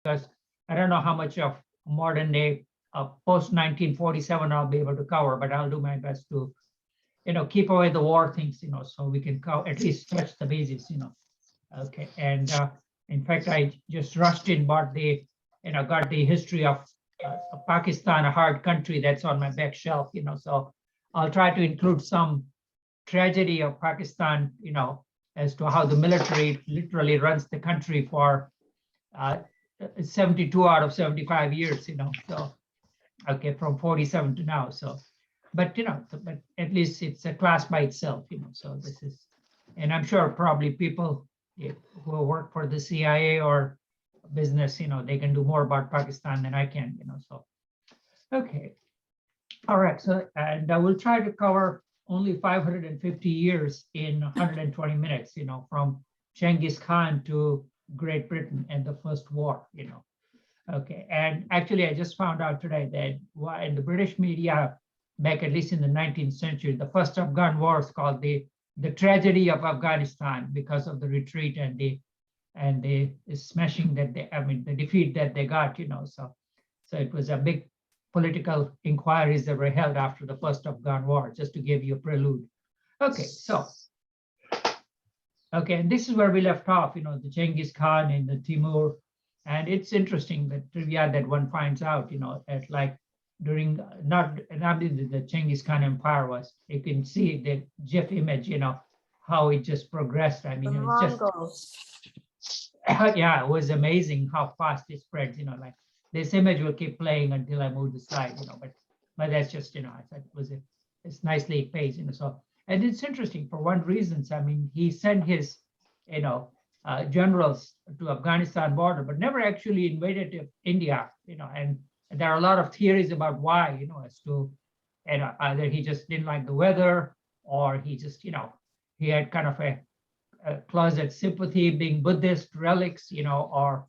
because I don't know how much of modern day post 1947 I'll be able to cover, but I'll do my best to, keep away the war things, so we can at least touch the basics. Okay, and in fact, I just rushed in, bought got the history of Pakistan, a hard country that's on my back shelf, so I'll try to include some tragedy of Pakistan, as to how the military literally runs the country for uh, 72 out of 75 years, so, okay, from 47 to now, so, but, but at least it's a class by itself, so this is, and I'm sure probably people who work for the CIA or business, they can do more about Pakistan than I can, so, okay. All right, so, and I will try to cover only 550 years in 120 minutes, from Genghis Khan to Great Britain and the First War, Okay, and actually I just found out today that in the British media, back at least in the 19th century, the first Afghan war is called the tragedy of Afghanistan because of the retreat and the smashing that the defeat that they got, so it was a big political inquiries that were held after the first Afghan war, just to give you a prelude. Okay, so, okay, and this is where we left off, the Genghis Khan and the Timur. And it's interesting, the trivia that one finds out, at like during, not the Genghis Khan Empire was, you can see the GIF image, how it just progressed. I mean, it was just, yeah, it was amazing how fast it spreads, like this image will keep playing until I move the slide, but that's just, I thought it's nicely paced, so, and it's interesting for one reason. I mean, he sent his, generals to Afghanistan border, but never actually invaded India, and there are a lot of theories about why, as to, either he just didn't like the weather, or he just, he had kind of a closet sympathy being Buddhist relics, or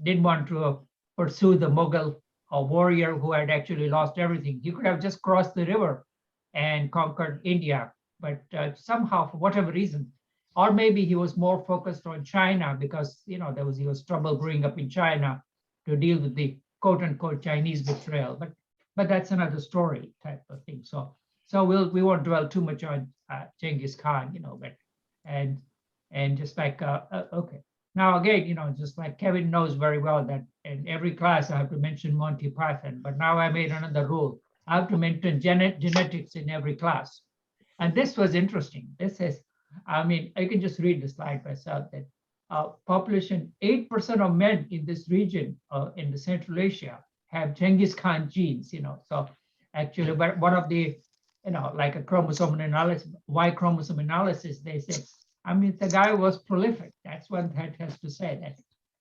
didn't want to pursue the Mughal warrior who had actually lost everything. He could have just crossed the river and conquered India, but somehow, for whatever reason, or maybe he was more focused on China because, he was trouble growing up in China to deal with the quote unquote Chinese betrayal, but that's another story type of thing. So we won't dwell too much on Genghis Khan, but, and just like, okay. Now, again, just like Kevin knows very well that in every class I have to mention Monty Python, but now I made another rule. I have to mention genetics in every class. And this was interesting. This is, I mean, I can just read the slide myself, that population, 8% of men in this region, in the Central Asia, have Genghis Khan genes, so actually, but one of the, like a chromosome analysis, Y chromosome analysis, they say, I mean, the guy was prolific. That's what that has to say. That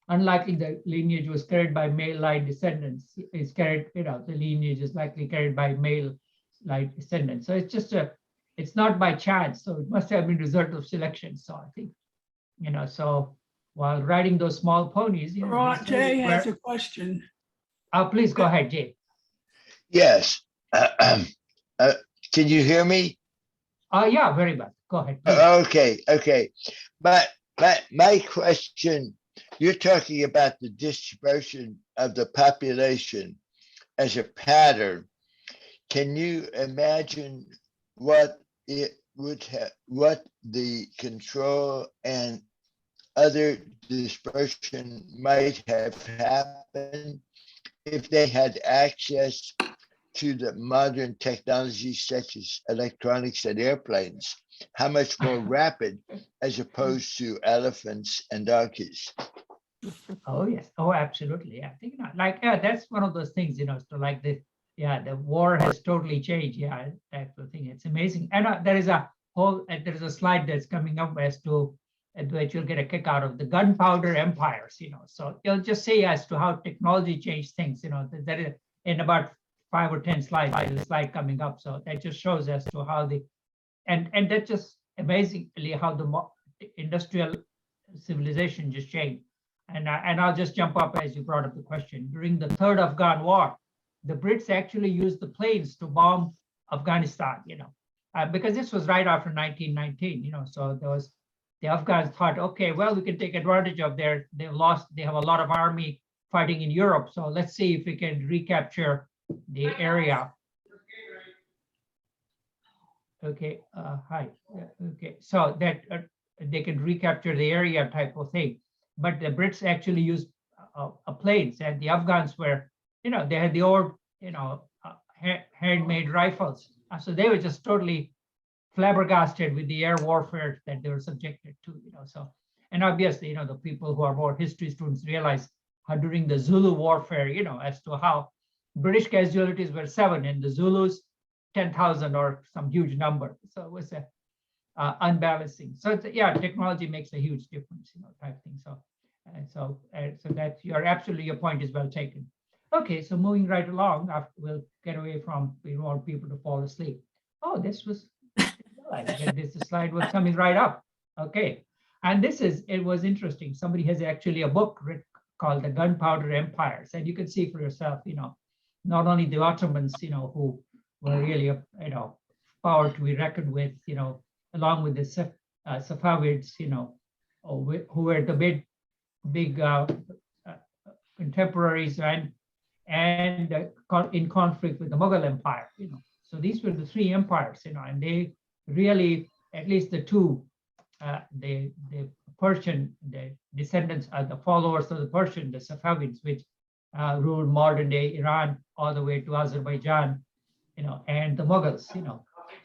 unlikely the lineage was carried by male line descendants. It's carried, the lineage is likely carried by male line descendants. So it's just it's not by chance. So it must have been result of selection. So I think, so while riding those small ponies, Jay has a question. Please go ahead, Jay. Yes. Can you hear me? Yeah, very well. Go ahead. Okay. But my question, you're talking about the distribution of the population as a pattern. Can you imagine what it would have, what the control and other dispersion might have happened if they had access to the modern technologies such as electronics and airplanes? How much more rapid as opposed to elephants and donkeys? Oh, yes. Oh, absolutely. Yeah, I think like, yeah, that's one of those things, so like the war has totally changed. Yeah, type of thing. It's amazing. And there is a slide that's coming up as to which you'll get a kick out of the gunpowder empires, so you'll just say as to how technology changed things, that is in about 5 or 10 slides, there's a slide coming up. So that just shows as to how and that's just amazingly how the industrial civilization just changed. And I'll just jump up as you brought up the question. During the third Afghan war, the Brits actually used the planes to bomb Afghanistan, because this was right after 1919, so the Afghans thought, okay, well, we can take advantage of they have a lot of army fighting in Europe. So let's see if we can recapture the area. Okay, hi. Okay, so that they can recapture the area type of thing. But the Brits actually used planes, and the Afghans were, they had the old, handmade rifles. So they were just totally flabbergasted with the air warfare that they were subjected to, so. And obviously, the people who are more history students realize how during the Zulu warfare, as to how British casualties were 7 and the Zulus 10,000 or some huge number. So it was a unbalancing. So it's, yeah, technology makes a huge difference, type thing. So that your point is well taken. Okay, so moving right along, we'll get away from, we don't want people to fall asleep. Oh, this was, this slide was coming right up. Okay, and it was interesting. Somebody has actually a book called The Gunpowder Empires, and you can see for yourself, not only the Ottomans, who were really, power to be reckoned with, along with the Safavids, who were the big contemporaries and in conflict with the Mughal Empire, So these were the 3 empires, and they really, at least the 2, the Persian, the descendants are the followers of the Persian, the Safavids, which ruled modern day Iran all the way to Azerbaijan, and the Mughals,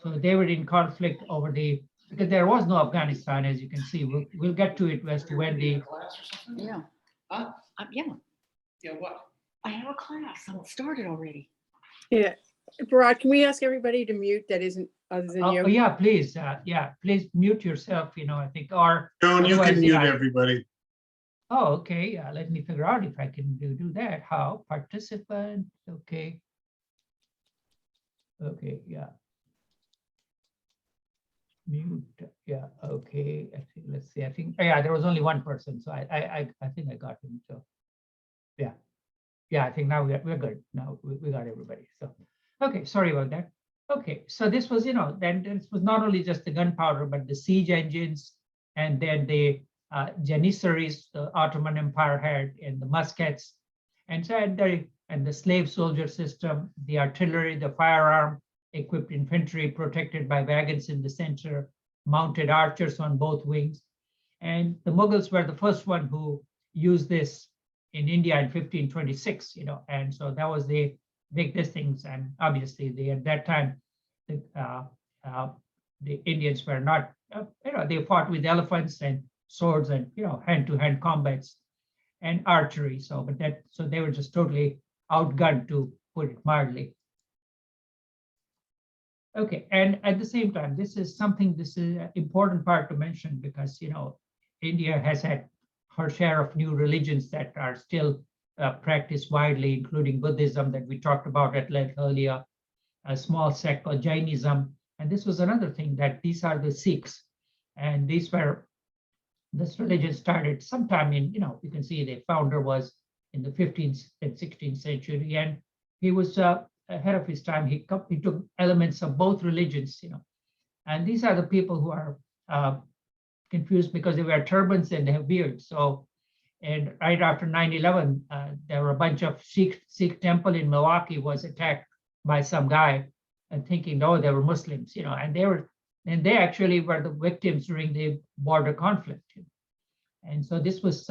So they were in conflict over because there was no Afghanistan, as you can see. We'll get to it as to when the. Yeah. Yeah. Yeah, what? I have a class. I'm started already. Yeah, Parag, can we ask everybody to mute that isn't other than you? Oh, yeah, please. Please mute yourself, I think, or. Joan, you otherwise, can mute everybody. Oh, okay. Let me figure out if I can do that. How? Participant. Okay. Okay, yeah. Mute. Yeah, okay. Let's see. I think, yeah, there was only one person. So I think I got him. So yeah. Yeah, I think now we're good. Now we got everybody. So, okay, sorry about that. Okay, so this was, then this was not only just the gunpowder, but the siege engines, and then the janissaries the Ottoman Empire had, and the muskets, and so and the slave soldier system, the artillery, the firearm, equipped infantry protected by wagons in the center, mounted archers on both wings. And the Mughals were the first one who used this in India in 1526, and so that was the big things. And obviously, at that time, the Indians were not, they fought with elephants and swords and hand-to-hand combats and archery. So they were just totally outgunned, to put it mildly. Okay, and at the same time, this is an important part to mention, because India has had her share of new religions that are still practiced widely, including Buddhism that we talked about at length earlier, a small sect called Jainism. And this was another thing, that these are the Sikhs. And this religion started sometime in, you can see the founder was in the 15th and 16th century. And he was ahead of his time. He took elements of both religions, And these are the people who are confused because they wear turbans and they have beards. So, and right after 9/11, there were a bunch of Sikh temple in Milwaukee was attacked by some guy, and thinking, no, they were Muslims, and they actually were the victims during the border conflict. And so this was,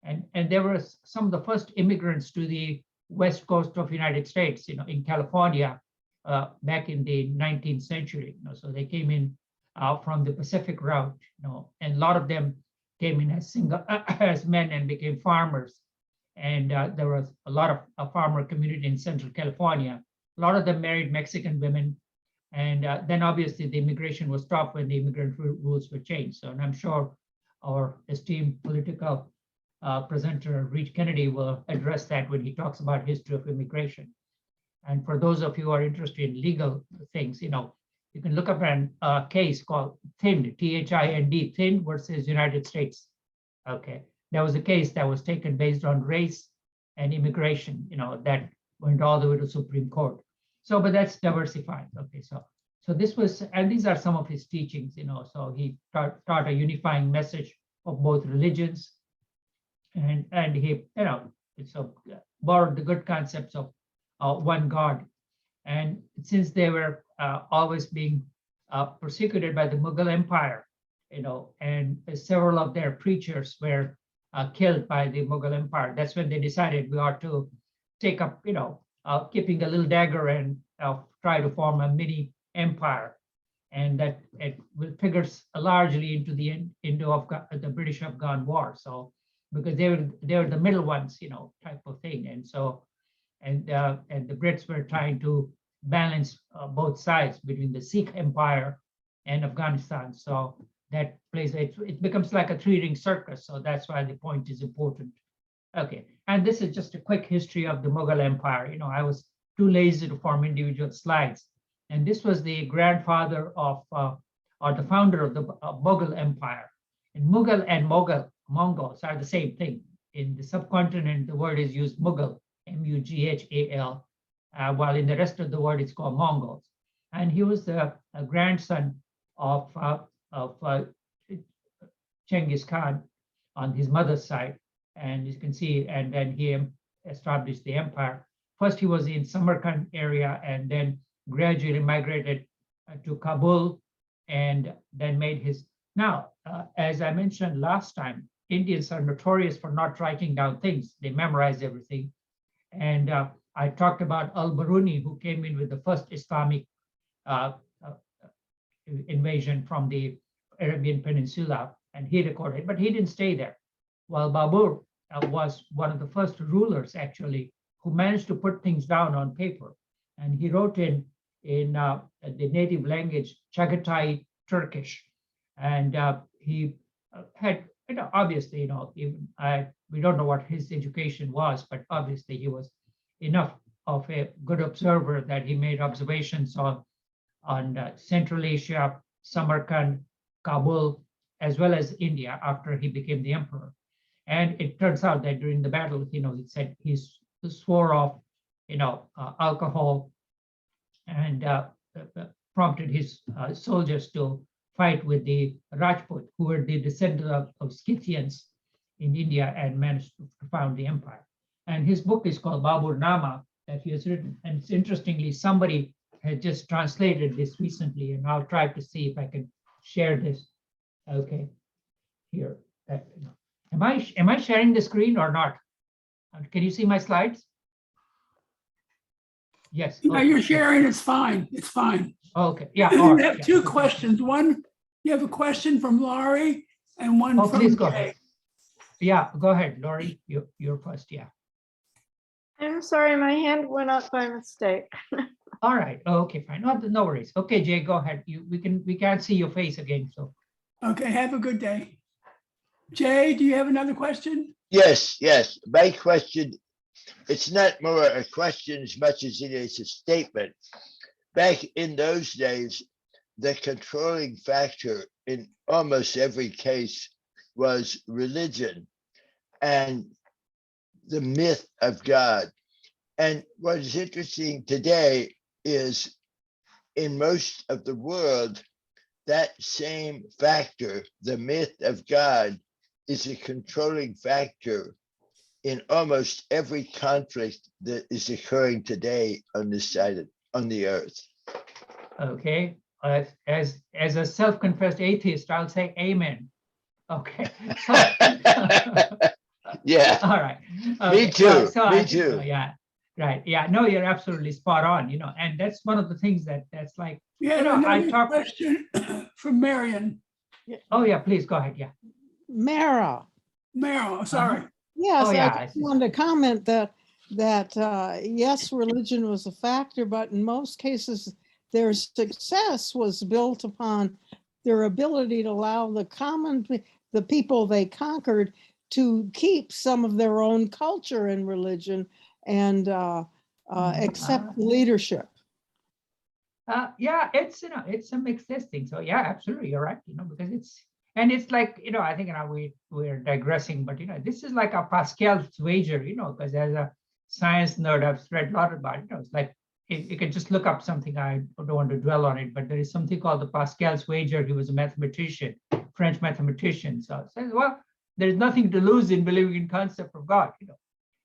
and there were some of the first immigrants to the west coast of United States, in California, back in the 19th century. So they came in from the Pacific route, and a lot of them came in as men and became farmers. And there was a lot of a farmer community in Central California. A lot of them married Mexican women. And then obviously the immigration was stopped when the immigrant rules were changed. So, and I'm sure our esteemed political presenter, Reed Kennedy, will address that when he talks about history of immigration. And for those of you who are interested in legal things, you can look up a case called Thind, T-H-I-N-D, Thind versus United States. Okay, there was a case that was taken based on race and immigration, that went all the way to Supreme Court. So, but that's diversified. Okay, so this was, and these are some of his teachings, so he taught a unifying message of both religions, and he, so borrowed the good concepts of one God. And since they were always being persecuted by the Mughal Empire, and several of their preachers were killed by the Mughal Empire, that's when they decided we ought to take up, keeping a little dagger and try to form a mini empire. And that it figures largely into the the British-Afghan War. So because they were the middle ones, type of thing. And so and the Brits were trying to balance both sides between the Sikh Empire and Afghanistan. So that plays it becomes like a three-ring circus. So that's why the point is important. Okay, and this is just a quick history of the Mughal Empire. I was too lazy to form individual slides. And this was the grandfather of, or the founder of the Mughal Empire. And Mughal and Mongols are the same thing. In the subcontinent, the word is used Mughal, Mughal, while in the rest of the world, it's called Mongols. And he was the grandson of Genghis Khan on his mother's side. And you can see, and then he established the empire. First, he was in Samarkand area, and then gradually migrated to Kabul, and then made his. Now, as I mentioned last time, Indians are notorious for not writing down things. They memorize everything. And I talked about al-Biruni, who came in with the first Islamic invasion from the Arabian Peninsula, and he recorded, but he didn't stay there. While Babur was one of the first rulers, actually, who managed to put things down on paper. And he wrote in the native language, Chagatai Turkish. And he had, obviously, even we don't know what his education was, but obviously he was enough of a good observer that he made observations on Central Asia, Samarkand, Kabul, as well as India after he became the emperor. And it turns out that during the battle, he said he swore off, alcohol, and prompted his soldiers to fight with the Rajput, who were the descendants of Scythians in India and managed to found the empire. And his book is called Babur Nama that he has written. And it's interestingly, somebody had just translated this recently, and I'll try to see if I can share this. Okay, here. Am I sharing the screen or not? Can you see my slides? Yes. No, you're sharing, it's fine, it's fine. Okay, yeah. You have two questions. One, you have a question from Laurie and one from please go Jay. ahead. Yeah, go ahead, Laurie, you're first, yeah. I'm sorry, my hand went up by mistake. All right, okay, fine, no worries. Okay, Jay, go ahead. We can't see your face again, so. Okay, have a good day. Jay, do you have another question? Yes. My question, it's not more a question as much as it is a statement. Back in those days, the controlling factor in almost every case was religion and the myth of God. And what is interesting today is in most of the world, that same factor, the myth of God, is a controlling factor in almost every conflict that is occurring today on this side on the earth. Okay, as a self-confessed atheist, I'll say amen. Okay. So, Yeah. all right. Me too. Me Think, too. yeah. Right. Yeah. No, you're absolutely spot on. And that's one of the things that's like. We have another question from Marion. Oh yeah, please go ahead. Yeah. Mara. Sorry. Yes, Oh, yeah, I just wanted to comment that yes, religion was a factor, but in most cases, their success was built upon their ability to allow the people they conquered to keep some of their own culture and religion and accept leadership. Yeah, it's a mixed thing. So yeah, absolutely, you're right. Because it's like, I think we're digressing, but this is like a Pascal's wager, because as a science nerd, I've read a lot about it. It's like you can just look up something. I don't want to dwell on it, but there is something called the Pascal's wager. He was a mathematician, French mathematician. So it says, well, there's nothing to lose in believing in concept of God.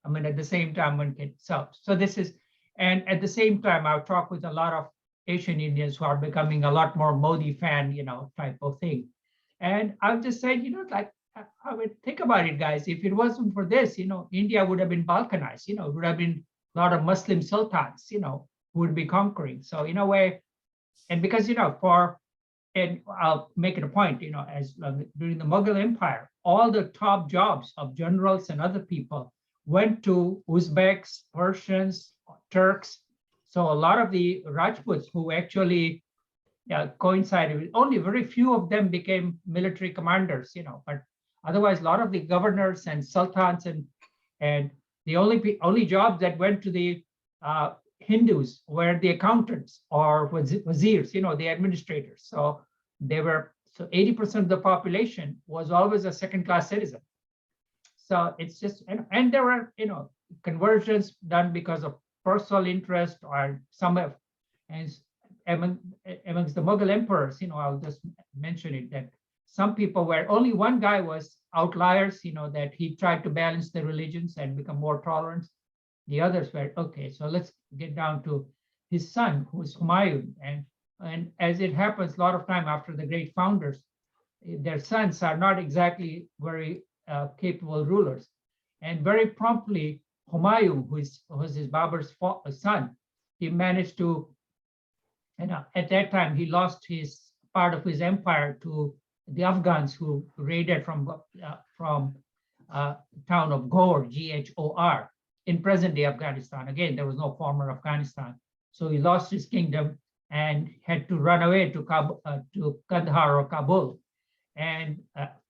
I mean, at the same time, one can, so this is, and at the same time, I've talked with a lot of Asian Indians who are becoming a lot more Modi fan, type of thing. And I've just said, like, I would think about it, guys. If it wasn't for this, India would have been balkanized, it would have been a lot of Muslim sultans, who would be conquering. So in a way, and because, and I'll make it a point, as during the Mughal Empire, all the top jobs of generals and other people went to Uzbeks, Persians, Turks. So a lot of the Rajputs who actually coincided with, only very few of them became military commanders, but otherwise a lot of the governors and sultans and the only jobs that went to the Hindus were the accountants or wazirs, the administrators. So they were, so 80% of the population was always a second-class citizen. So it's just, and there were, conversions done because of personal interest or some of, and amongst the Mughal emperors, I'll just mention it, that some people were, only one guy was outliers, that he tried to balance the religions and become more tolerant. The others were, okay, so let's get down to his son, who is Humayun. And as it happens, a lot of time after the great founders, their sons are not exactly very capable rulers. And very promptly, Humayun, who was his Babur's son, he managed to, at that time, he lost his part of his empire to the Afghans who raided from town of Ghor, Ghor, in present-day Afghanistan. Again, there was no former Afghanistan. So he lost his kingdom and had to run away to Kandahar or Kabul. And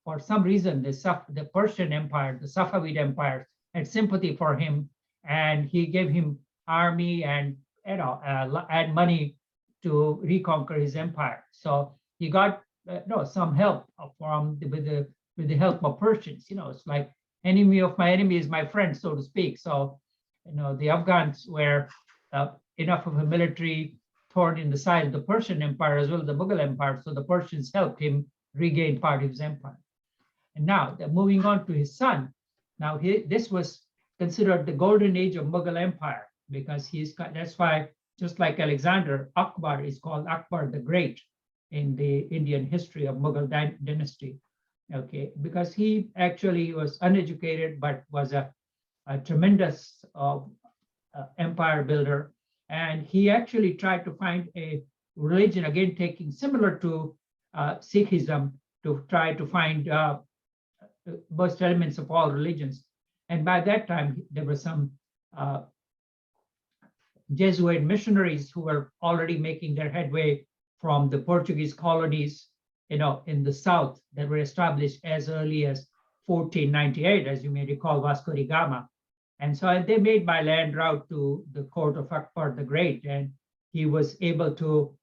for some reason, the Persian Empire, the Safavid Empire, had sympathy for him, and he gave him army and and money to reconquer his empire. So he got some help from with the help of Persians. It's like enemy of my enemy is my friend, so to speak. So the Afghans were enough of a military thorn in the side of the Persian Empire as well as the Mughal Empire. So the Persians helped him regain part of his empire. And now moving on to his son. Now this was considered the golden age of Mughal Empire, because that's why, just like Alexander, Akbar is called Akbar the Great in the Indian history of Mughal dynasty. Okay, because he actually was uneducated, but was a tremendous empire builder. And he actually tried to find a religion, again, taking similar to Sikhism, to try to find most elements of all religions. And by that time, there were some Jesuit missionaries who were already making their headway from the Portuguese colonies, in the south, that were established as early as 1498, as you may recall, Vasco da Gama. And so they made by land route to the court of Akbar the Great, and he was able to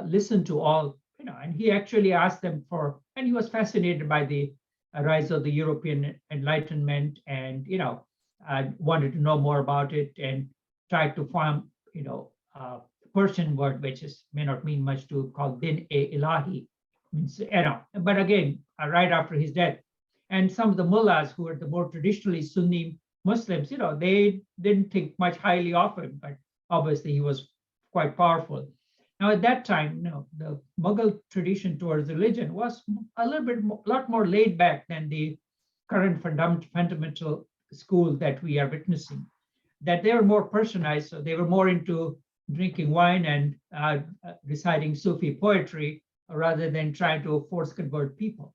listen to all, and he actually asked them for, and he was fascinated by the rise of the European Enlightenment, and wanted to know more about it, and tried to form, Persian word, which may not mean much to, called Din-e-Ilahi, means, but again, right after his death. And some of the mullahs who were the more traditionally Sunni Muslims, they didn't think much highly of him, but obviously he was quite powerful. Now, at that time, the Mughal tradition towards religion was a lot more laid back than the current fundamental school that we are witnessing. That they were more personalized, so they were more into drinking wine and reciting Sufi poetry rather than trying to force convert people.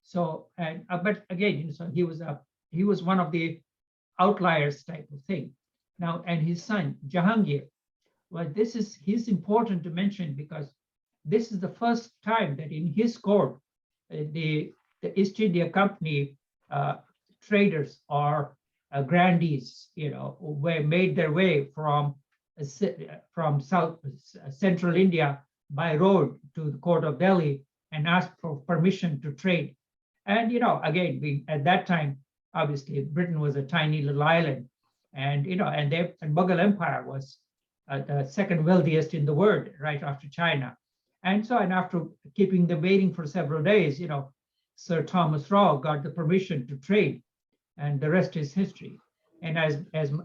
So, but again, so he was one of the outliers type of thing. Now, and his son Jahangir. Well, he's important to mention because this is the first time that in his court, the East India Company traders or grandees, made their way from central India by road to the court of Delhi and asked for permission to trade. And again, at that time, obviously Britain was a tiny little island, and and Mughal Empire was the second wealthiest in the world, right after China. And after keeping them waiting for several days, Sir Thomas Rao got the permission to trade, and the rest is history. And as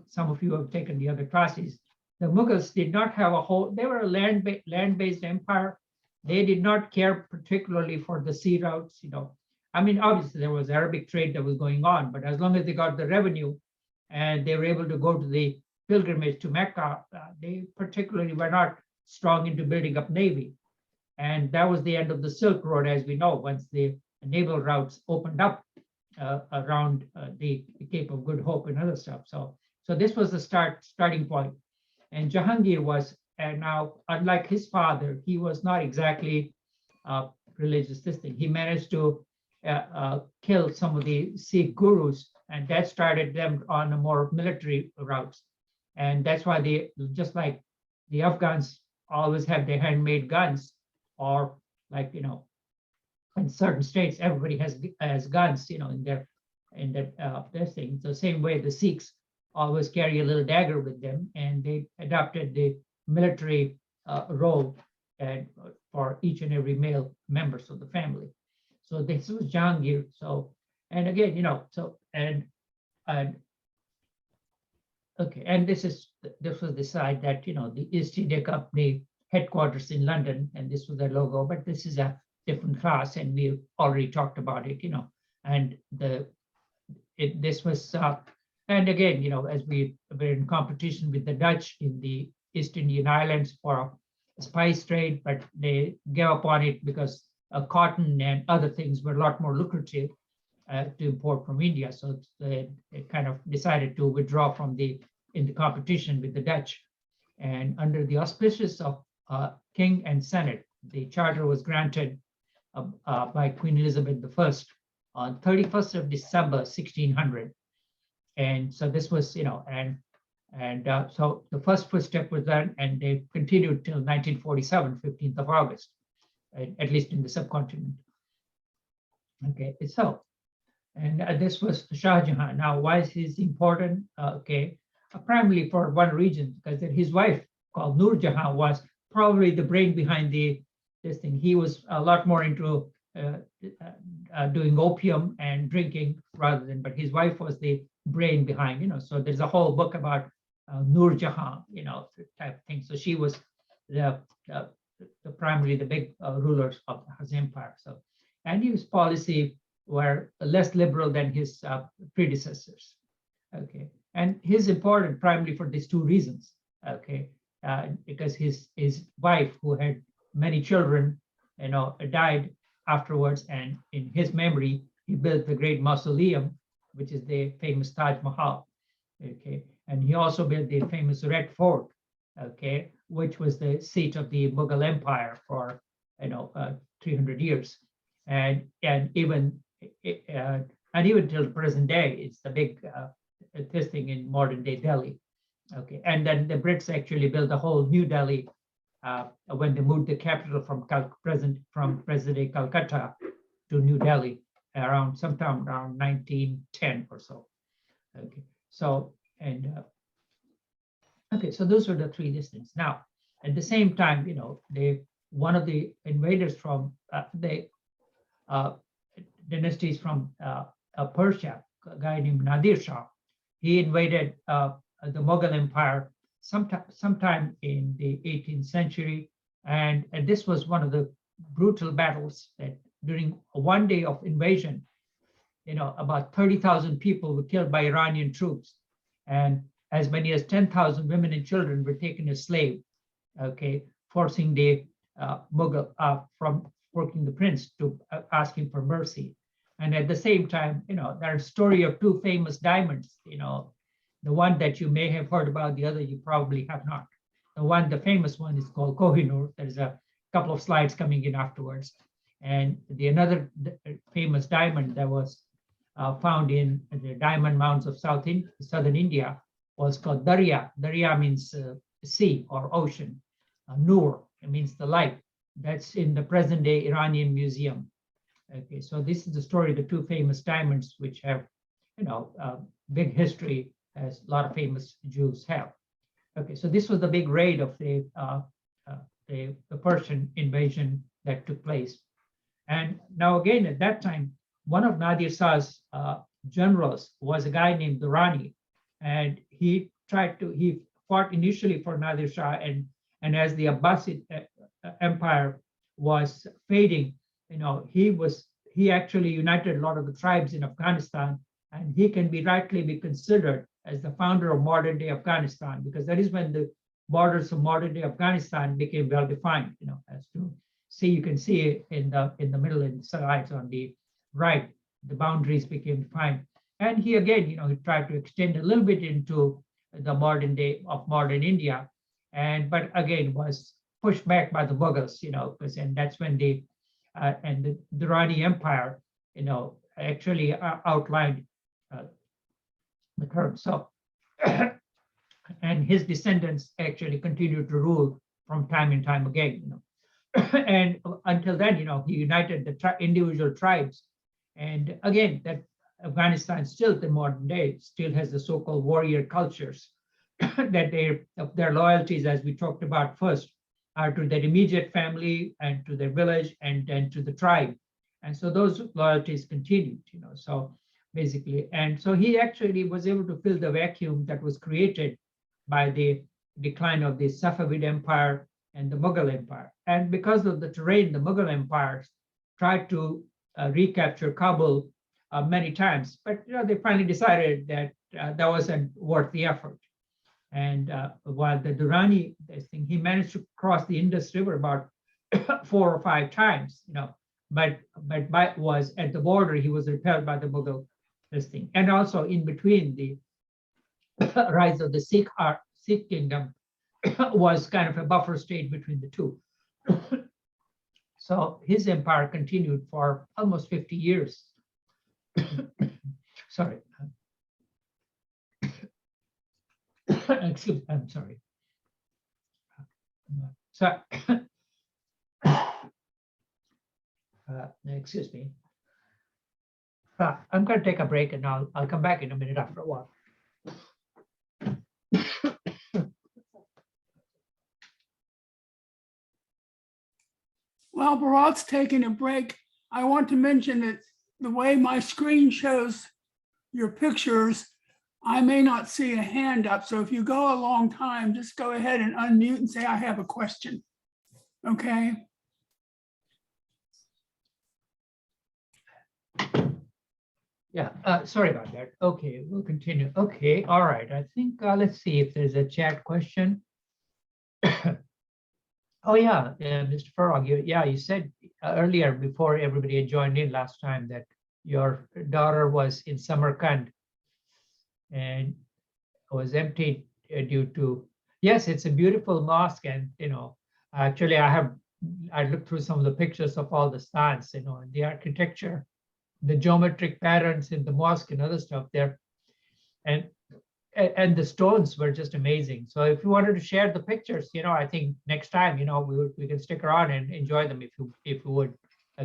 some of you have taken the other classes, the Mughals did not have a whole, they were a land-based empire. They did not care particularly for the sea routes, you know. I mean, obviously there was Arabic trade that was going on, but as long as they got the revenue and they were able to go to the pilgrimage to Mecca, they particularly were not strong into building up navy. And that was the end of the Silk Road, as we know, once the naval routes opened up around the Cape of Good Hope and other stuff. So this was the starting point. And Jahangir was, and now, unlike his father, he was not exactly religious this thing. He managed to kill some of the Sikh gurus, and that started them on a more military routes. And that's why they, just like the Afghans always have their handmade guns, or like, you know, in certain states, everybody has guns, you know, in their thing. The same way the Sikhs always carry a little dagger with them, and they adopted the military role and for each and every male members of the family. So this was Jahangir. So, and again, you know, so and okay, and this was the side that, you know, the East India Company headquarters in London, and this was their logo, but this is a different class, and we already talked about it, you know, and this was, and again, you know, as we were in competition with the Dutch in the East Indian Islands for spice trade, but they gave up on it because cotton and other things were a lot more lucrative to import from India. So they kind of decided to withdraw from in the competition with the Dutch. And under the auspices of King and Senate, the charter was granted by Queen Elizabeth I on 31st of December, 1600. And so this was, you know, and so the first footstep was done, and they continued till 1947, 15th of August, at least in the subcontinent. Okay, so, and this was Shah Jahan. Now, why is this important? Okay, primarily for one reason, because his wife, called Nur Jahan, was probably the brain behind this thing. He was a lot more into doing opium and drinking rather than, but his wife was the brain behind, you know. So there's a whole book about Nur Jahan, you know, type of thing. So she was primarily the big rulers of his empire. So, and his policy were less liberal than his predecessors. Okay, and he's important primarily for these two reasons. Okay, because his wife, who had many children, you know, died afterwards, and in his memory, he built the great mausoleum, which is the famous Taj Mahal. Okay, and he also built the famous Red Fort. Okay, which was the seat of the Mughal Empire for, you know, 300 years, and even till the present day, it's the big this thing in modern day Delhi. Okay, and then the Brits actually built a whole New Delhi when they moved the capital from present-day Calcutta to New Delhi around sometime around 1910 or so. Okay, so and okay, so those were the three districts. Now, at the same time, you know, one of the invaders from the dynasties from Persia, a guy named Nadir Shah, he invaded the Mughal Empire sometime in the 18th century, and this was one of the brutal battles that during one day of invasion, you know, about 30,000 people were killed by Iranian troops, and as many as 10,000 women and children were taken as slaves. Okay, forcing the Mughal from working the prince to asking for mercy. And at the same time, you know, there's a story of two famous diamonds, you know, the one that you may have heard about, the other you probably have not. The famous one is called Kohinoor. There's a couple of slides coming in afterwards. And another famous diamond that was found in the diamond mounds of southern India was called Darya. Darya means sea or ocean. Noor, it means the light. That's in the present day Iranian museum. Okay, so this is the story of the two famous diamonds, which have, you know, big history, as a lot of famous Jews have. Okay, so this was the big raid of the Persian invasion that took place. And now again, at that time, one of Nadir Shah's generals was a guy named Durrani. and he fought initially for Nadir Shah, and as the Abbasid Empire was fading, he actually united a lot of the tribes in Afghanistan, and he can rightly be considered as the founder of modern day Afghanistan, because that is when the borders of modern day Afghanistan became well defined. As to see, you can see it in the middle, in the slides on the right, the boundaries became defined. And he again, he tried to extend a little bit into the modern day of modern India, but again was pushed back by the Mughals, because and that's when the Durrani Empire, actually outlined the term. So, and his descendants actually continued to rule from time and time again, and until then, he united the individual tribes, and again, that Afghanistan still, the modern day, still has the so-called warrior cultures that their loyalties, as we talked about first, are to their immediate family and to their village and to the tribe. And so those loyalties continued, so basically, and so he actually was able to fill the vacuum that was created by the decline of the Safavid Empire and the Mughal Empire. And because of the terrain, the Mughal empires tried to recapture Kabul many times, but they finally decided that that wasn't worth the effort. And while the Durrani, he managed to cross the Indus River about 4 or 5 times, but was at the border, he was repelled by the Mughal and also in between the rise of the Sikh kingdom was kind of a buffer state between the two. So his empire continued for almost 50 years. Sorry. Excuse, I'm sorry. So, excuse me. I'm going to take a break, and I'll come back in a minute after a while. While Bharat's taking a break, I want to mention that the way my screen shows your pictures, I may not see a hand up. So if you go a long time, just go ahead and unmute and say, I have a question. Okay. Yeah, sorry about that. Okay, we'll continue. Okay, all right. I think let's see if there's a chat question. Oh yeah, Mr. Farag, you said earlier before everybody had joined in last time that your daughter was in Samarkand and was emptied due to, yes, it's a beautiful mosque, and actually I looked through some of the pictures of all the stands, and the architecture, the geometric patterns in the mosque and other stuff there, and the stones were just amazing. So if you wanted to share the pictures, I think next time, we can stick around and enjoy them if you would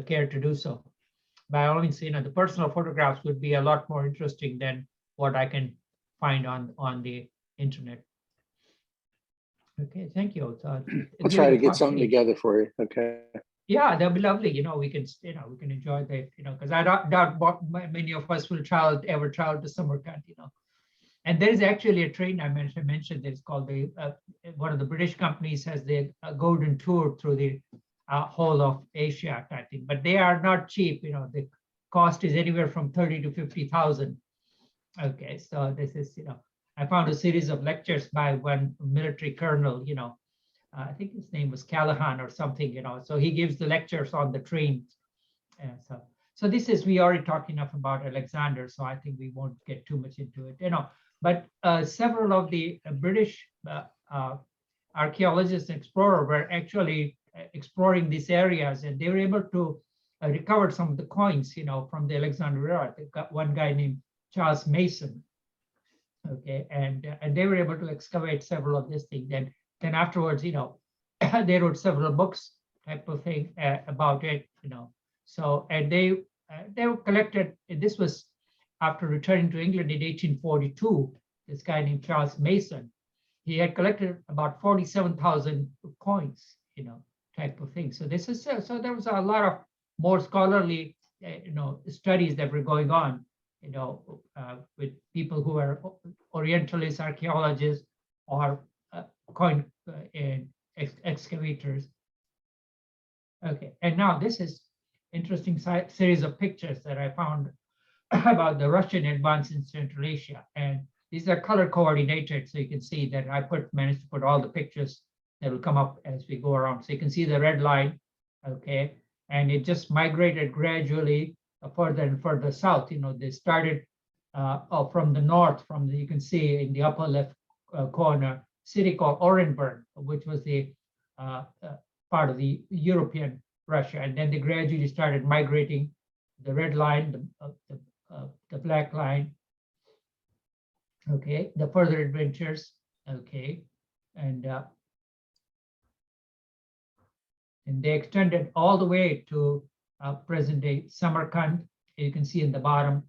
care to do so. By all means, the personal photographs would be a lot more interesting than what I can find on the internet. Okay, thank you. I'll try to get something together for you. Okay. Yeah, that'll be lovely. We can enjoy that. Because I doubt many of us will ever travel to Samarkand. And there is actually a train I mentioned. It's called one of the British companies has the golden tour through the whole of Asia, I think. But they are not cheap. The cost is anywhere from 30 to 50,000. Okay, so this is I found a series of lectures by one military colonel. I think his name was Callahan or something. So he gives the lectures on the train. So this is, we already talked enough about Alexander, so I think we won't get too much into it. But several of the British archaeologists and explorers were actually exploring these areas, and they were able to recover some of the coins, from the Alexander era. They've got one guy named Charles Mason. Okay, and they were able to excavate several of these things. Then afterwards, they wrote several books type of thing about it, So, and they were collected. This was after returning to England in 1842. This guy named Charles Mason, he had collected about 47,000 coins, type of thing. So this is so there was a lot of more scholarly, studies that were going on, with people who are Orientalist archaeologists or coin excavators. Okay, and now this is interesting series of pictures that I found about the Russian advance in Central Asia, and these are color coordinated, so you can see that I managed to put all the pictures that will come up as we go around. So you can see the red line, okay, and it just migrated gradually further and further south. They started from the north, you can see in the upper left corner, city called Orenburg, which was the part of the European Russia, and then they gradually started migrating. The red line, the black line, okay, the further adventures, okay, and they extended all the way to present-day Samarkand. You can see in the bottom,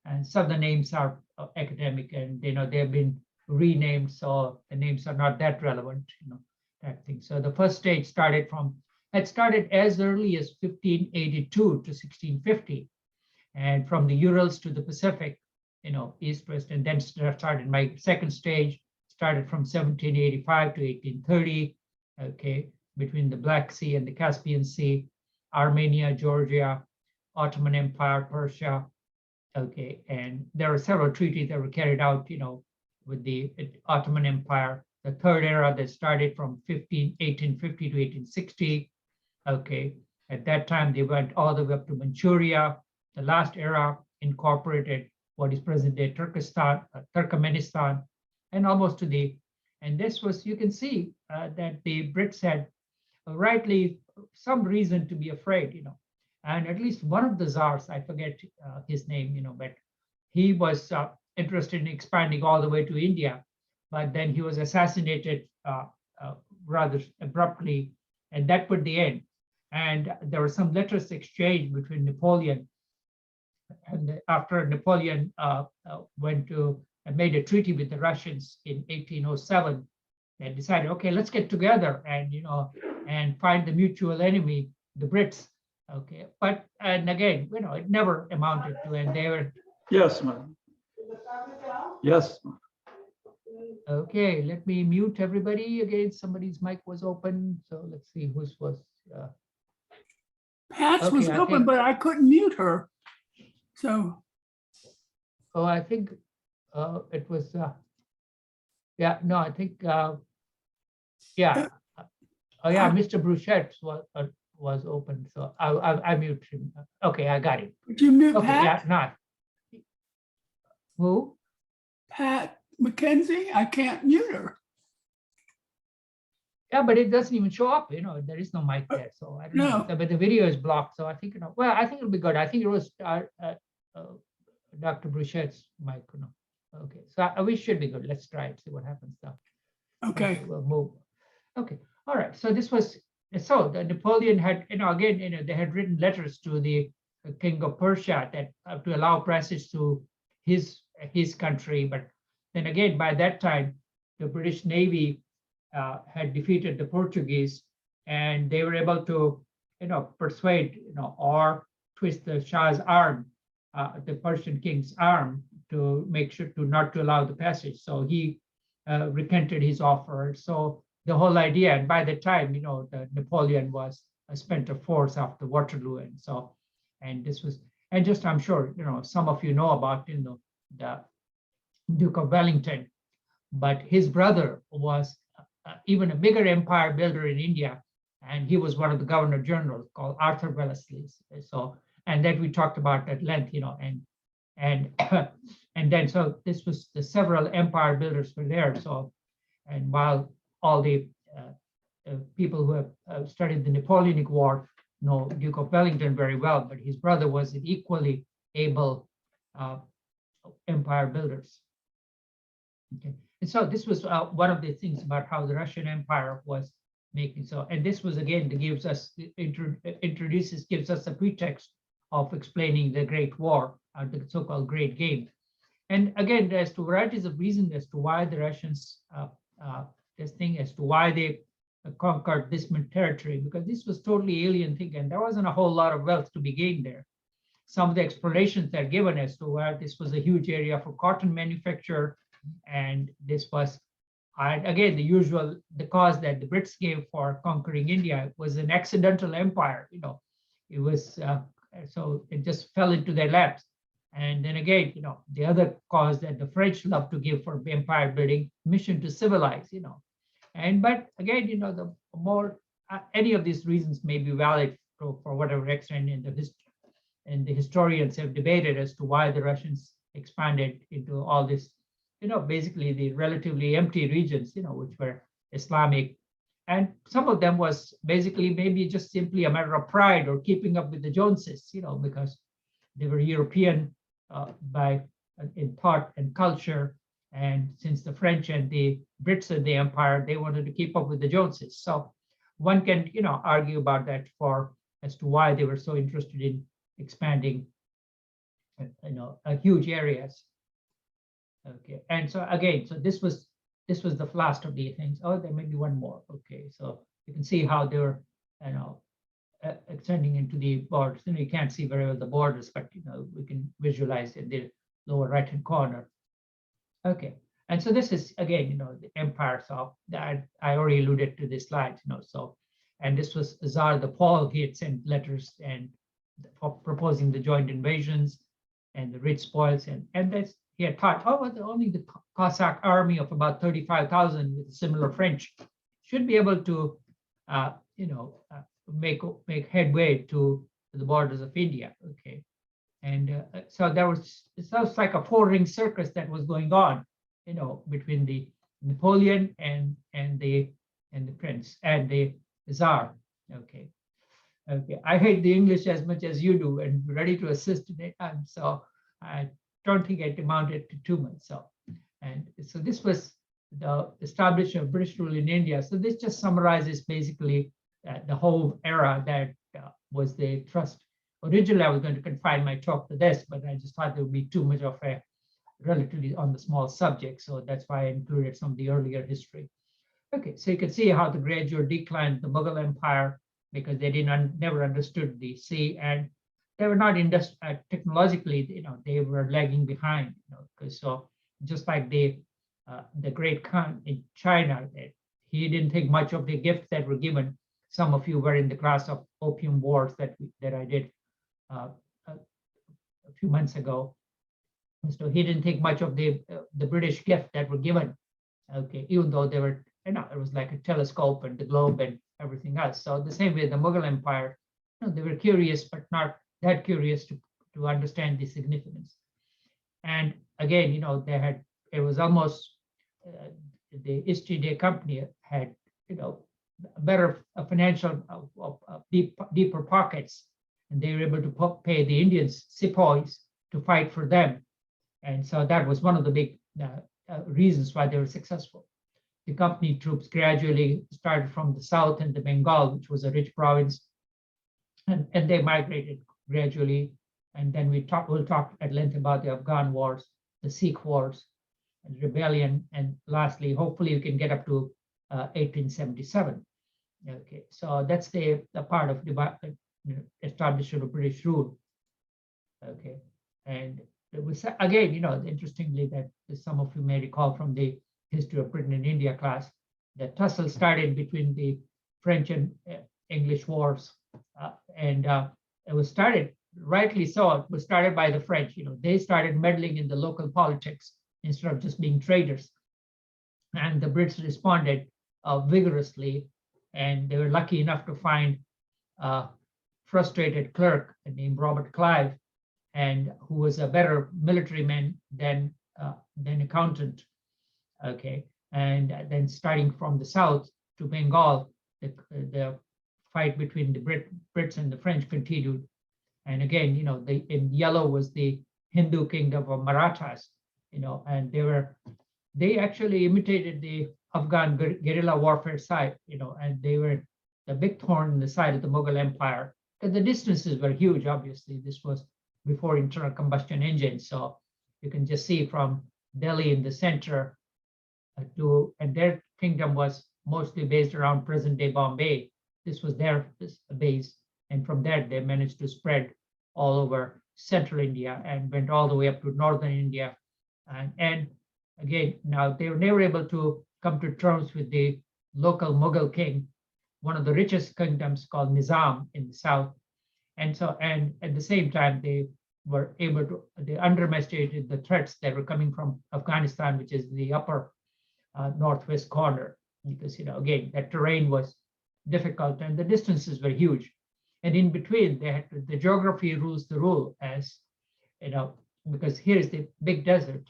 and some of the names are academic, and they've been renamed, so the names are not that relevant, that thing. So the first stage started as early as 1582 to 1650, and from the Urals to the Pacific, east, west, and then started my second stage, started from 1785 to 1830, okay, between the Black Sea and the Caspian Sea, Armenia, Georgia, Ottoman Empire, Persia, okay, and there were several treaties that were carried out, with the Ottoman Empire. The third era that started from 1850 to 1860, okay, at that time they went all the way up to Manchuria. The last era incorporated what is present-day Turkmenistan, and almost to and this was, you can see that the Brits had rightly some reason to be afraid, and at least one of the czars, I forget his name, but he was interested in expanding all the way to India, but then he was assassinated rather abruptly, and that put the end. And there were some letters exchanged between Napoleon, and after Napoleon made a treaty with the Russians in 1807, they decided, okay, let's get together and find the mutual enemy, the Brits. Okay, and again, it never amounted to, and they were. Yes, ma'am. Yes. Okay, let me mute everybody again. Somebody's mic was open, so let's see whose was. Pat's Okay, was I open, think- but I couldn't mute her. So, Oh, I think it was. Yeah, no, I think. Yeah. Oh, yeah, Mr. Bruchette was open, so I mute him. Okay, I got it. did you mute Okay, yeah, Pat? not. Who? Pat McKenzie? I can't mute her. Yeah, but it doesn't even show up, there is no mic there, so I don't know. No. But the video is blocked, so I think, well, I think it'll be good. I think it was Dr. Bruchette's mic, Okay, so we should be good. Let's try it, see what happens now. Okay. We'll move. Okay, all right, so this was, so the Napoleon had, again, they had written letters to the King of Persia that to allow passage to his country, but then again, by that time, the British Navy had defeated the Portuguese, and they were able to, persuade, or twist the Shah's arm, the Persian king's arm, to make sure not to allow the passage. So he recanted his offer. So the whole idea, and by the time, the Napoleon was spent a force after Waterloo, and so, and this was, and just I'm sure, some of you know about, the Duke of Wellington, but his brother was even a bigger empire builder in India, and he was one of the governor generals called Arthur Wellesley. So, and that we talked about at length, and then so this was the several empire builders were there. So, and while all the people who have studied the Napoleonic War know Duke of Wellington very well, but his brother was an equally able empire builders. Okay, and so this was one of the things about how the Russian Empire was making. So, and this was again that gives us gives us a pretext of explaining the Great War, the so-called Great Game. And again, as to varieties of reasons as to why the Russians as to why they conquered this territory, because this was totally alien thing, and there wasn't a whole lot of wealth to be gained there. some of the explanations that are given as to why this was a huge area for cotton manufacture, and this was, and again, the cause that the Brits gave for conquering India was an accidental empire. It was so it just fell into their laps. And then again, the other cause that the French love to give for empire building, mission to civilize. And but again, the more any of these reasons may be valid for whatever extent, and the historians have debated as to why the Russians expanded into all this, basically the relatively empty regions, which were Islamic. And some of them was basically maybe just simply a matter of pride or keeping up with the Joneses, because they were European in thought and culture. And since the French and the Brits and the empire, they wanted to keep up with the Joneses. So one can, argue about that as to why they were so interested in expanding, huge areas. Okay, and so again, so this was the last of the things. Oh, there may be one more. Okay, so you can see how they were, extending into the borders. You can't see very well the borders, but we can visualize in the lower right-hand corner. Okay, and so this is again, the empires of that I already alluded to this slide. So, and this was Tsar the Paul. He had sent letters and for proposing the joint invasions and the rich spoils, and that's he had thought, only the Cossack army of about 35,000 with similar French should be able to, make headway to the borders of India. Okay, and so it sounds like a four-ring circus that was going on, between the Napoleon and the prince and the Tsar. Okay, I hate the English as much as you do, and ready to assist in it. So I don't think it amounted to too much. So this was the establishment of British rule in India. So this just summarizes basically the whole era that was the trust. Originally, I was going to confine my talk to this, but I just thought there would be too much of a relatively on the small subject. So that's why I included some of the earlier history. Okay, so you can see how the gradual decline of the Mughal Empire, because they never understood the sea, and they were not technologically, they were lagging behind, because so just like the great Khan in China, he didn't take much of the gifts that were given. Some of you were in the class of Opium Wars that I did a few months ago. So he didn't take much of the British gift that were given. Okay, even though they were, it was like a telescope and the globe and everything else. So the same way the Mughal Empire, they were curious, but not that curious to understand the significance. And again, it was almost the East India Company had, better financial, deeper pockets, and they were able to pay the Indians sepoys to fight for them. And so that was one of the big reasons why they were successful. The company troops gradually started from the south and the Bengal, which was a rich province, and they migrated gradually. And then we'll talk at length about the Afghan wars, the Sikh wars, and rebellion, and lastly, hopefully you can get up to 1877. Okay, so that's the part of the establishment of British rule. Okay, and it was again, interestingly, that some of you may recall from the history of Britain and India class, the tussle started between the French and English wars, and it was started, rightly so, it was started by the French. They started meddling in the local politics instead of just being traders, and the Brits responded vigorously, and they were lucky enough to find a frustrated clerk named Robert Clive, and who was a better military man than accountant. Okay, and then starting from the south to Bengal, the fight between the Brits and the French continued. And again, in yellow was the Hindu kingdom of Marathas, and they actually imitated the Afghan guerrilla warfare side, and they were the big thorn in the side of the Mughal Empire, because the distances were huge. Obviously, this was before internal combustion engines, so you can just see from Delhi in the center and their kingdom was mostly based around present-day Bombay. This was their base, and from there they managed to spread all over central India and went all the way up to northern India. And again, now they were never able to come to terms with the local Mughal king, one of the richest kingdoms called Nizam in the south. And so, and at the same time, they underestimated the threats that were coming from Afghanistan, which is the upper northwest corner, because, again, that terrain was difficult and the distances were huge. And in between, they had the geography rules the rule, as because here is the big desert.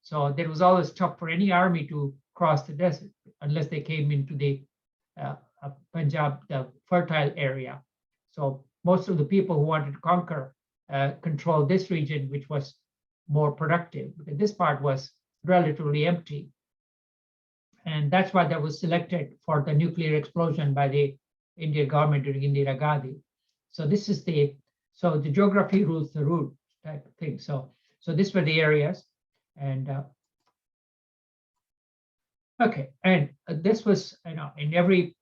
So there was always tough for any army to cross the desert unless they came into the Punjab, the fertile area. So most of the people who wanted to conquer controlled this region, which was more productive. Because this part was relatively empty. And that's why that was selected for the nuclear explosion by the Indian government during Indira Gandhi. So this is the geography rules the route type of thing. So these were the areas, and okay, and this was, in every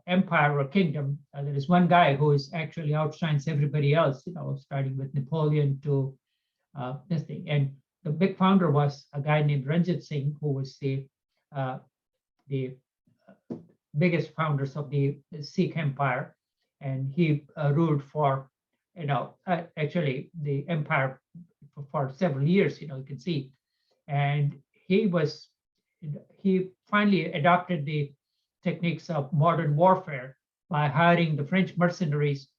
empire or kingdom, there is one guy who is actually outshines everybody else. Starting with Napoleon to this thing, and the big founder was a guy named Ranjit Singh, who was the biggest founders of the Sikh Empire, and he ruled for, actually the empire for several years. You can see, and he finally adopted the techniques of modern warfare by hiring the French mercenaries,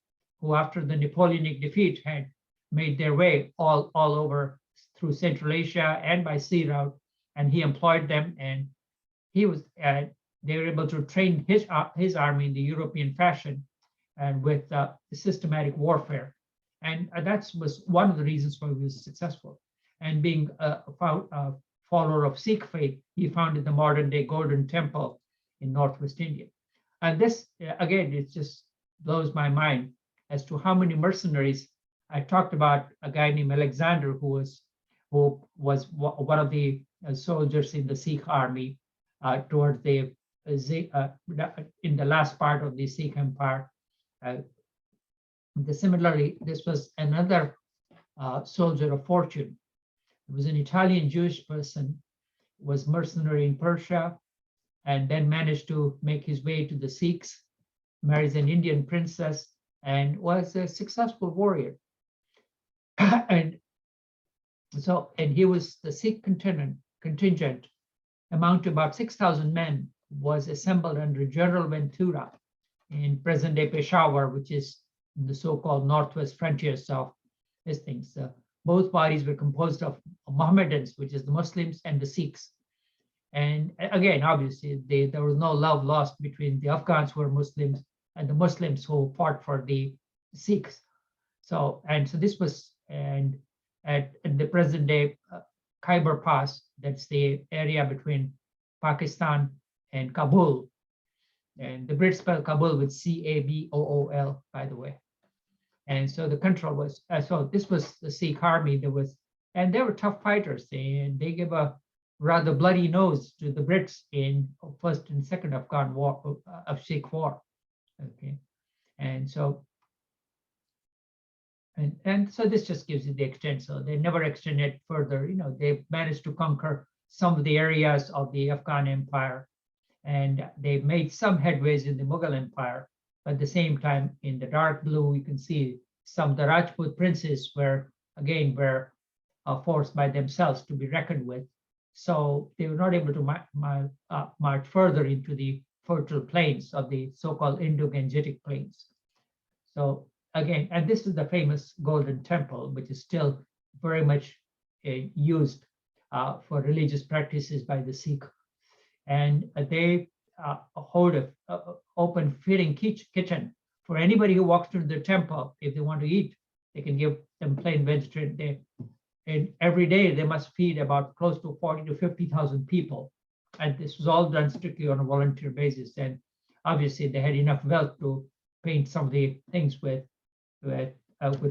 who, after the Napoleonic defeat, had made their way all over through Central Asia and by sea route, and he employed them, and they were able to train his army in the European fashion and with systematic warfare. And that was one of the reasons why he was successful. And being a follower of Sikh faith, he founded the modern day Golden Temple in Northwest India. And this, again, it just blows my mind as to how many mercenaries. I talked about a guy named Alexander, who was one of the soldiers in the Sikh army towards in the last part of the Sikh Empire. Similarly, this was another soldier of fortune. It was an Italian Jewish person, was mercenary in Persia, and then managed to make his way to the Sikhs, marries an Indian princess, and was a successful warrior. and he was the Sikh contingent, amount to about 6,000 men, was assembled under General Ventura in present-day Peshawar, which is in the so-called northwest frontiers of these things. Both bodies were composed of Mohammedans, which is the Muslims, and the Sikhs. And again, obviously, there was no love lost between the Afghans who were Muslims and the Muslims who fought for the Sikhs. So this was, and at the present-day Khyber Pass, that's the area between Pakistan and Kabul. And the Brits spell Kabul with C-A-B-O-O-L, by the way. And so the control was, so this was the Sikh army. And they were tough fighters, and they gave a rather bloody nose to the Brits in first and second Afghan war, of Sikh war. Okay, and so this just gives you the extent. So they never extended further. They managed to conquer some of the areas of the Afghan Empire, and they made some headways in the Mughal Empire. But at the same time, in the dark blue, you can see some of the Rajput princes were forced by themselves to be reckoned with. So they were not able to march further into the fertile plains of the so-called Indo-Gangetic plains. So again, and this is the famous Golden Temple, which is still very much used for religious practices by the Sikh. And they hold an open feeding kitchen for anybody who walks through the temple. If they want to eat, they can give them plain vegetarian. And every day they must feed about close to 40 to 50,000 people. And this was all done strictly on a volunteer basis. And obviously they had enough wealth to paint some of the things with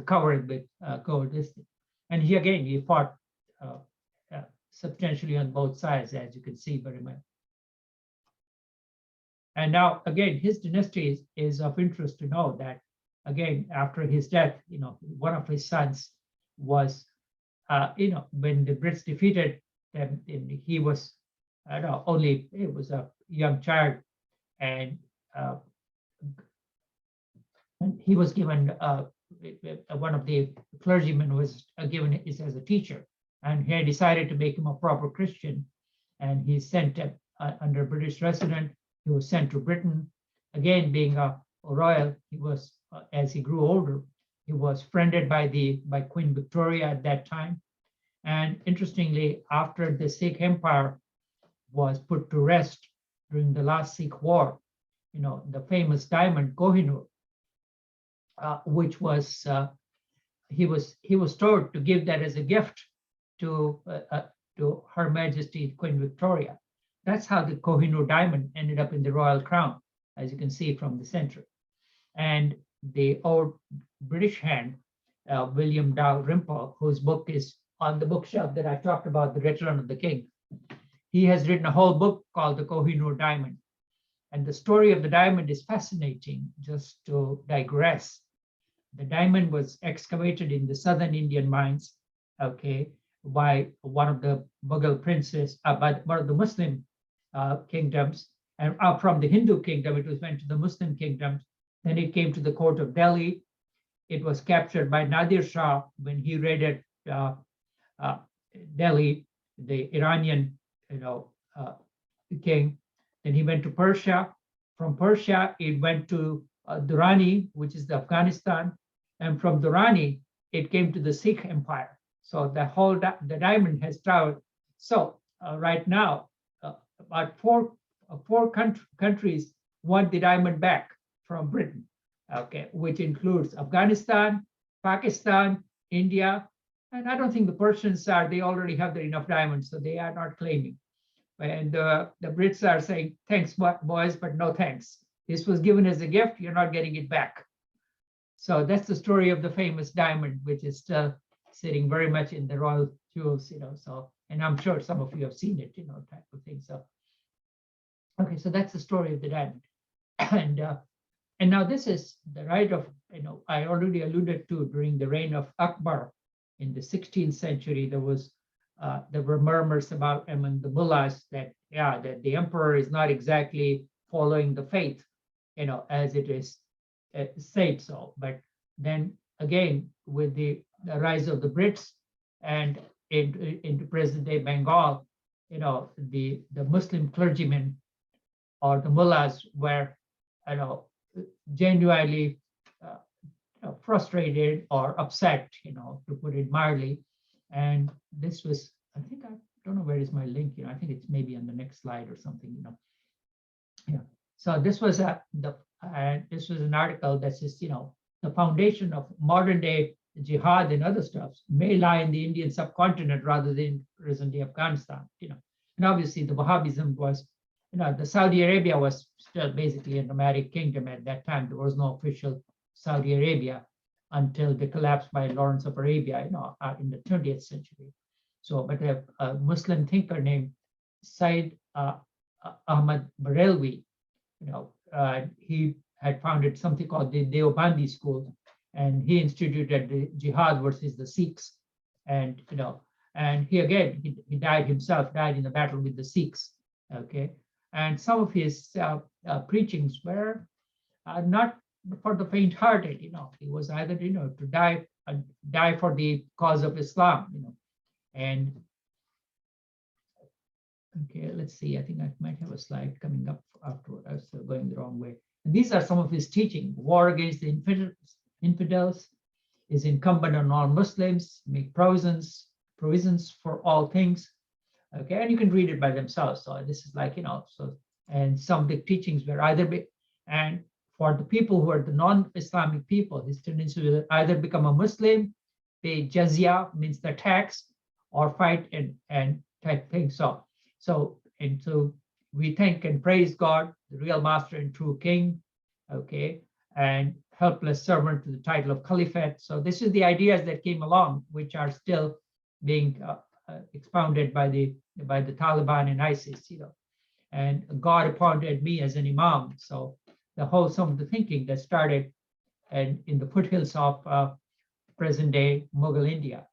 covered with gold. And he fought substantially on both sides, as you can see very much. And now, again, his dynasty is of interest to know that, again, after his death, one of his sons was, when the Brits defeated them, he was, he was a young child, and he was given, one of the clergymen was given it as a teacher, and he had decided to make him a proper Christian, and he sent under British resident. He was sent to Britain. Again, being a royal, he was, as he grew older, he was friended by Queen Victoria at that time. And interestingly, after the Sikh Empire was put to rest during the last Sikh war, the famous diamond Kohinoor, which was, he was told to give that as a gift to Her Majesty Queen Victoria. That's how the Kohinoor diamond ended up in the royal crown, as you can see from the center. And the old British hand, William Dalrymple, whose book is on the bookshelf that I talked about, The Return of the King, he has written a whole book called The Kohinoor Diamond. And the story of the diamond is fascinating. Just to digress, the diamond was excavated in the southern Indian mines, by one of the Mughal princes, by one of the Muslim kingdoms, and from the Hindu kingdom, it went to the Muslim kingdoms. Then it came to the court of Delhi. It was captured by Nadir Shah when he raided Delhi, the Iranian, king. Then he went to Persia. From Persia, it went to Durrani, which is the Afghanistan, and from Durrani, it came to the Sikh Empire. So the diamond has traveled. So right now, about four countries want the diamond back from Britain, which includes Afghanistan, Pakistan, India, and I don't think the Persians they already have enough diamonds, so they are not claiming. And the Brits are saying, thanks, boys, but no thanks. This was given as a gift, you're not getting it back. So that's the story of the famous diamond, which is still sitting very much in the royal jewels, so, and I'm sure some of you have seen it, type of thing. So, okay, so that's the story of the diamond. And now this is the right of, I already alluded to during the reign of Akbar in the 16th century, there were murmurs about among the mullahs that, that the emperor is not exactly following the faith, as it is said so. But then again, with the rise of the Brits and into present-day Bengal, the Muslim clergymen or the mullahs were, genuinely frustrated or upset, to put it mildly. And this was, I think, I don't know where is my link. I think it's maybe on the next slide or something. Yeah. So this was this was an article that says, the foundation of modern day jihad and other stuff may lie in the Indian subcontinent rather than present-day Afghanistan. And obviously the Wahhabism was, the Saudi Arabia was still basically a nomadic kingdom at that time. There was no official Saudi Arabia until the collapse by Lawrence of Arabia, in the 20th century. So, but a Muslim thinker named Said Ahmad Barelvi, he had founded something called the Deobandi school, and he instituted the jihad versus the Sikhs. And, and he died himself, died in the battle with the Sikhs, And some of his preachings were not for the faint-hearted, he was either, to die for the cause of Islam, and okay, let's see, I think I might have a slide coming up afterward. I was going the wrong way. And these are some of his teaching. War against the infidels is incumbent on all Muslims, make provisions for all things. Okay, and you can read it by themselves. So this is like, so, and some of the teachings were either and for the people who are the non-Islamic people, his tendency will either become a Muslim, pay jizya, means the tax, or fight and type thing. So we thank and praise God, the real master and true king, and helpless servant to the title of caliphate. So this is the ideas that came along, which are still being expounded by the Taliban and ISIS, and God appointed me as an imam. So some of the thinking that started in the foothills of present-day Mughal India.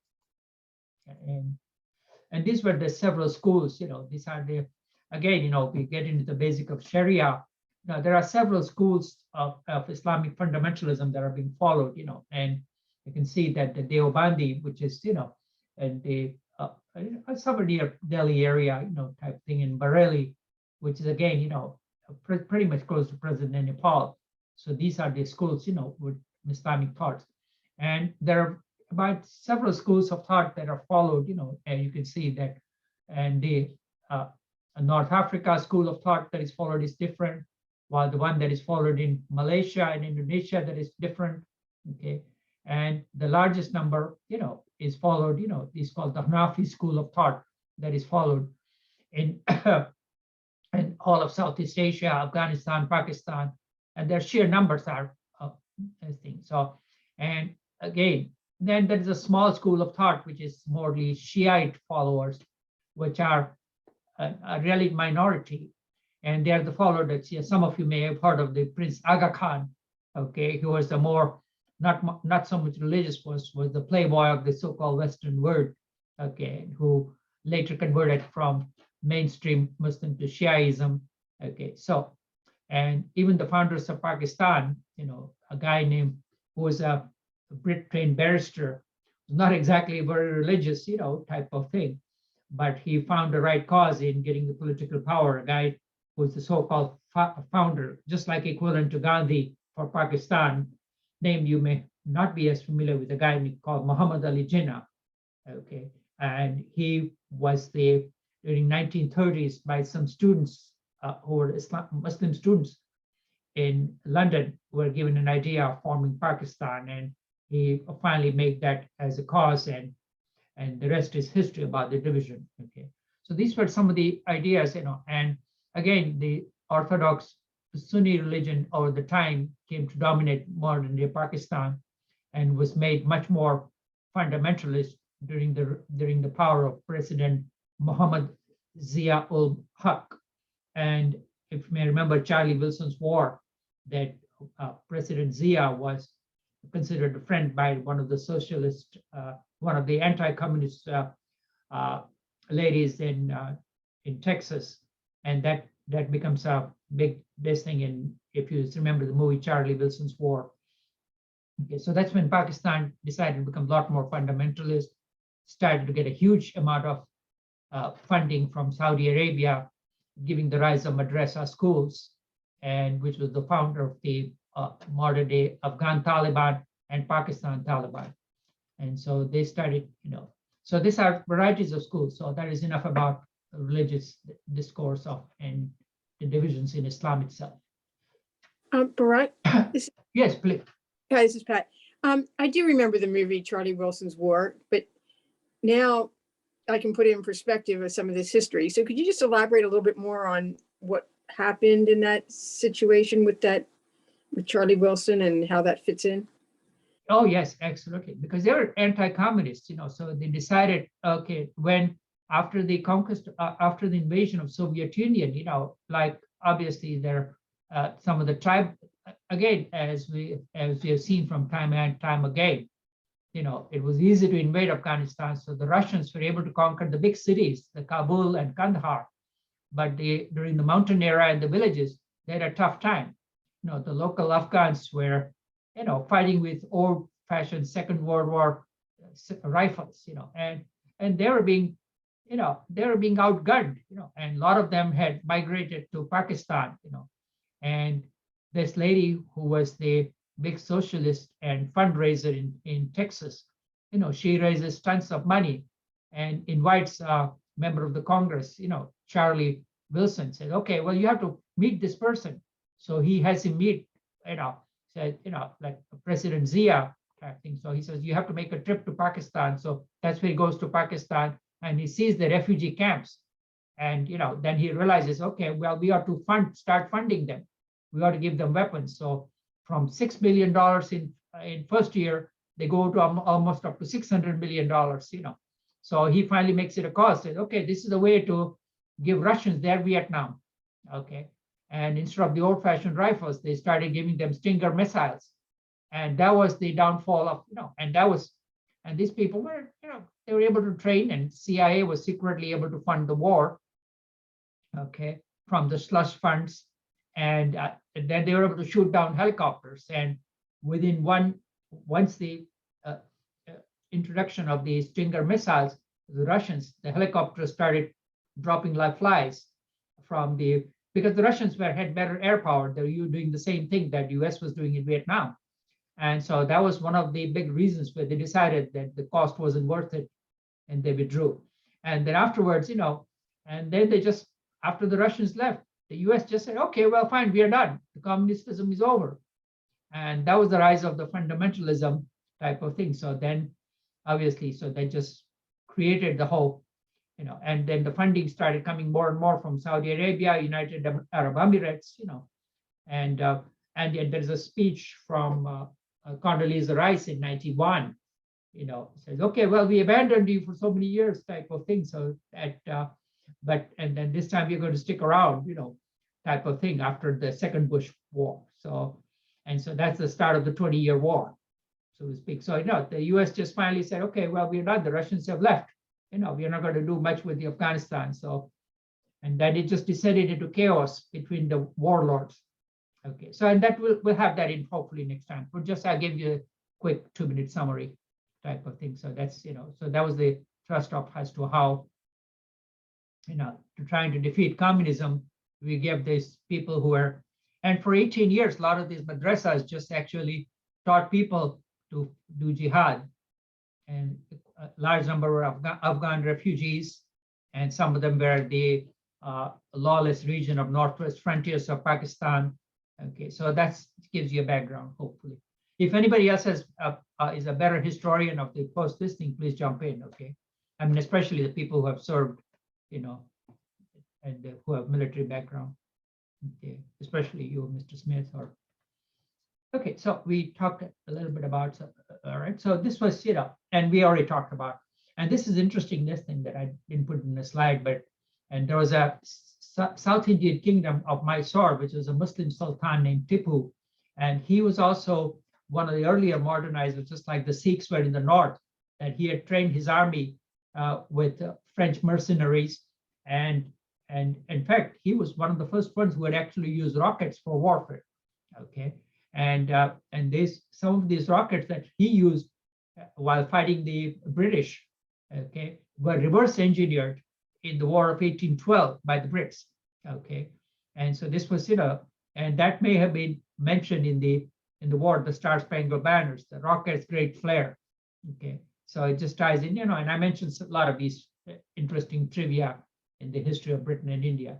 And these were the several schools, these are the, again, we get into the basic of Sharia. Now, there are several schools of Islamic fundamentalism that are being followed, and you can see that the Deobandi, which is, and the somewhere near Delhi area, type thing in Bareilly, which is again, pretty much close to present in Nepal. So these are the schools, with Islamic thoughts. And there are about several schools of thought that are followed, and you can see that, and the North Africa school of thought that is followed is different, while the one that is followed in Malaysia and Indonesia that is different, okay? And the largest number, is followed, is called the Hanafi school of thought that is followed in, in all of Southeast Asia, Afghanistan, Pakistan, and their sheer numbers are things. So, and again, then there is a small school of thought, which is morely Shiite followers, which are a really minority. And they are the followers that some of you may have heard of the Prince Aga Khan, okay, who was the more, not so much religious, was the playboy of the so-called Western world, okay, who later converted from mainstream Muslim to Shiaism, okay. So, and even the founders of Pakistan, a guy named, who was a Brit-trained barrister, not exactly a very religious, type of thing, but he found the right cause in getting the political power. A guy who was the so-called founder, just like equivalent to Gandhi for Pakistan, name you may not be as familiar with, a guy called Muhammad Ali Jinnah, okay, and he was during 1930s by some students who were Muslim students in London, were given an idea of forming Pakistan, and he finally made that as a cause, and the rest is history about the division. Okay, so these were some of the ideas, and again, the Orthodox Sunni religion over the time came to dominate modern day Pakistan, and was made much more fundamentalist during the power of President Muhammad Zia-ul-Haq. And if you may remember Charlie Wilson's war, that President Zia was considered a friend by one of the socialist, one of the anti-communist ladies in Texas, and that becomes a big thing. And if you remember the movie Charlie Wilson's War, okay, so that's when Pakistan decided to become a lot more fundamentalist, started to get a huge amount of funding from Saudi Arabia, giving the rise of madrasa schools, and which was the founder of the modern day Afghan Taliban and Pakistan Taliban. And so they started, so these are varieties of schools. So that is enough about religious discourse and the divisions in Islam itself. Bharat? Yes, please. Hi, this is Pat. I do remember the movie Charlie Wilson's War, but now I can put it in perspective of some of this history. So could you just elaborate a little bit more on what happened in that situation with Charlie Wilson and how that fits in? Oh, yes, absolutely. Because they were anti-communists, so they decided, okay, after the conquest, after the invasion of Soviet Union, like obviously there some of the tribe, again, as we have seen from time and time again, it was easy to invade Afghanistan. So the Russians were able to conquer the big cities, the Kabul and Kandahar. But during the mountain era and the villages, they had a tough time. The local Afghans were, fighting with old-fashioned Second World War rifles, and they were being, outgunned, and a lot of them had migrated to Pakistan, and this lady who was the big socialist and fundraiser in Texas, she raises tons of money and invites a member of the Congress, Charlie Wilson, said, okay, well, you have to meet this person. So he has him meet, said, like President Zia type thing. So he says, you have to make a trip to Pakistan. So that's where he goes to Pakistan and he sees the refugee camps. And, then he realizes, okay, well, we have to start funding them. We ought to give them weapons. So from $6 billion in first year, they go to almost up to $600 million, So he finally makes it a cause, says, okay, this is the way to give Russians their Vietnam, okay? And instead of the old-fashioned rifles, they started giving them Stinger missiles. And that was the downfall of, and And these people were, they were able to train, and CIA was secretly able to fund the war, okay, from the slush funds. And then they were able to shoot down helicopters. And within once the introduction of the Stinger missiles, the Russians, the helicopters started dropping like flies because the Russians had better air power. They were doing the same thing that the US was doing in Vietnam. And so that was one of the big reasons where they decided that the cost wasn't worth it, and they withdrew. And then afterwards, and then they just, after the Russians left, the US just said, okay, well, fine, we are done. The communism is over. And that was the rise of the fundamentalism type of thing. So then, obviously, so they just created the whole, and then the funding started coming more and more from Saudi Arabia, United Arab Emirates, and there's a speech from Condoleezza Rice in 91, says, okay, well, we abandoned you for so many years type of thing. So that, and then this time you're going to stick around, type of thing after the second Bush war. So that's the start of the 20-year war, so to speak. So the US just finally said, okay, well, we're not, the Russians have left, we're not going to do much with the Afghanistan. So, and then it just descended into chaos between the warlords. Okay, so, and that we'll have that in hopefully next time. But just I'll give you a quick 2-minute summary type of thing. So that's, so that was the thrust of as to how, to trying to defeat communism, we gave these people who are, and for 18 years, a lot of these madrasas just actually taught people to do jihad. And a large number of Afghan refugees, and some of them were the lawless region of northwest frontiers of Pakistan. Okay, so that gives you a background, hopefully. If anybody else has is a better historian of the post this thing, please jump in, okay? I mean, especially the people who have served, and who have military background, okay? Especially you, Mr. Smith, or okay. So we talked a little bit about, all right. So this was, and we already talked about, and this is interesting. This thing that I didn't put in the slide, and there was a South Indian kingdom of Mysore, which was a Muslim sultan named Tipu, and he was also one of the earlier modernizers, just like the Sikhs were in the north, and he had trained his army with French mercenaries, and in fact, he was one of the first ones who had actually used rockets for warfare. Okay, and some of these rockets that he used while fighting the British, okay, were reverse engineered in the War of 1812 by the Brits. Okay, and so this was, and that may have been mentioned in the war, the Star Spangled Banners, the rocket's great flare. Okay, so it just ties in, and I mentioned a lot of these interesting trivia in the history of Britain and India.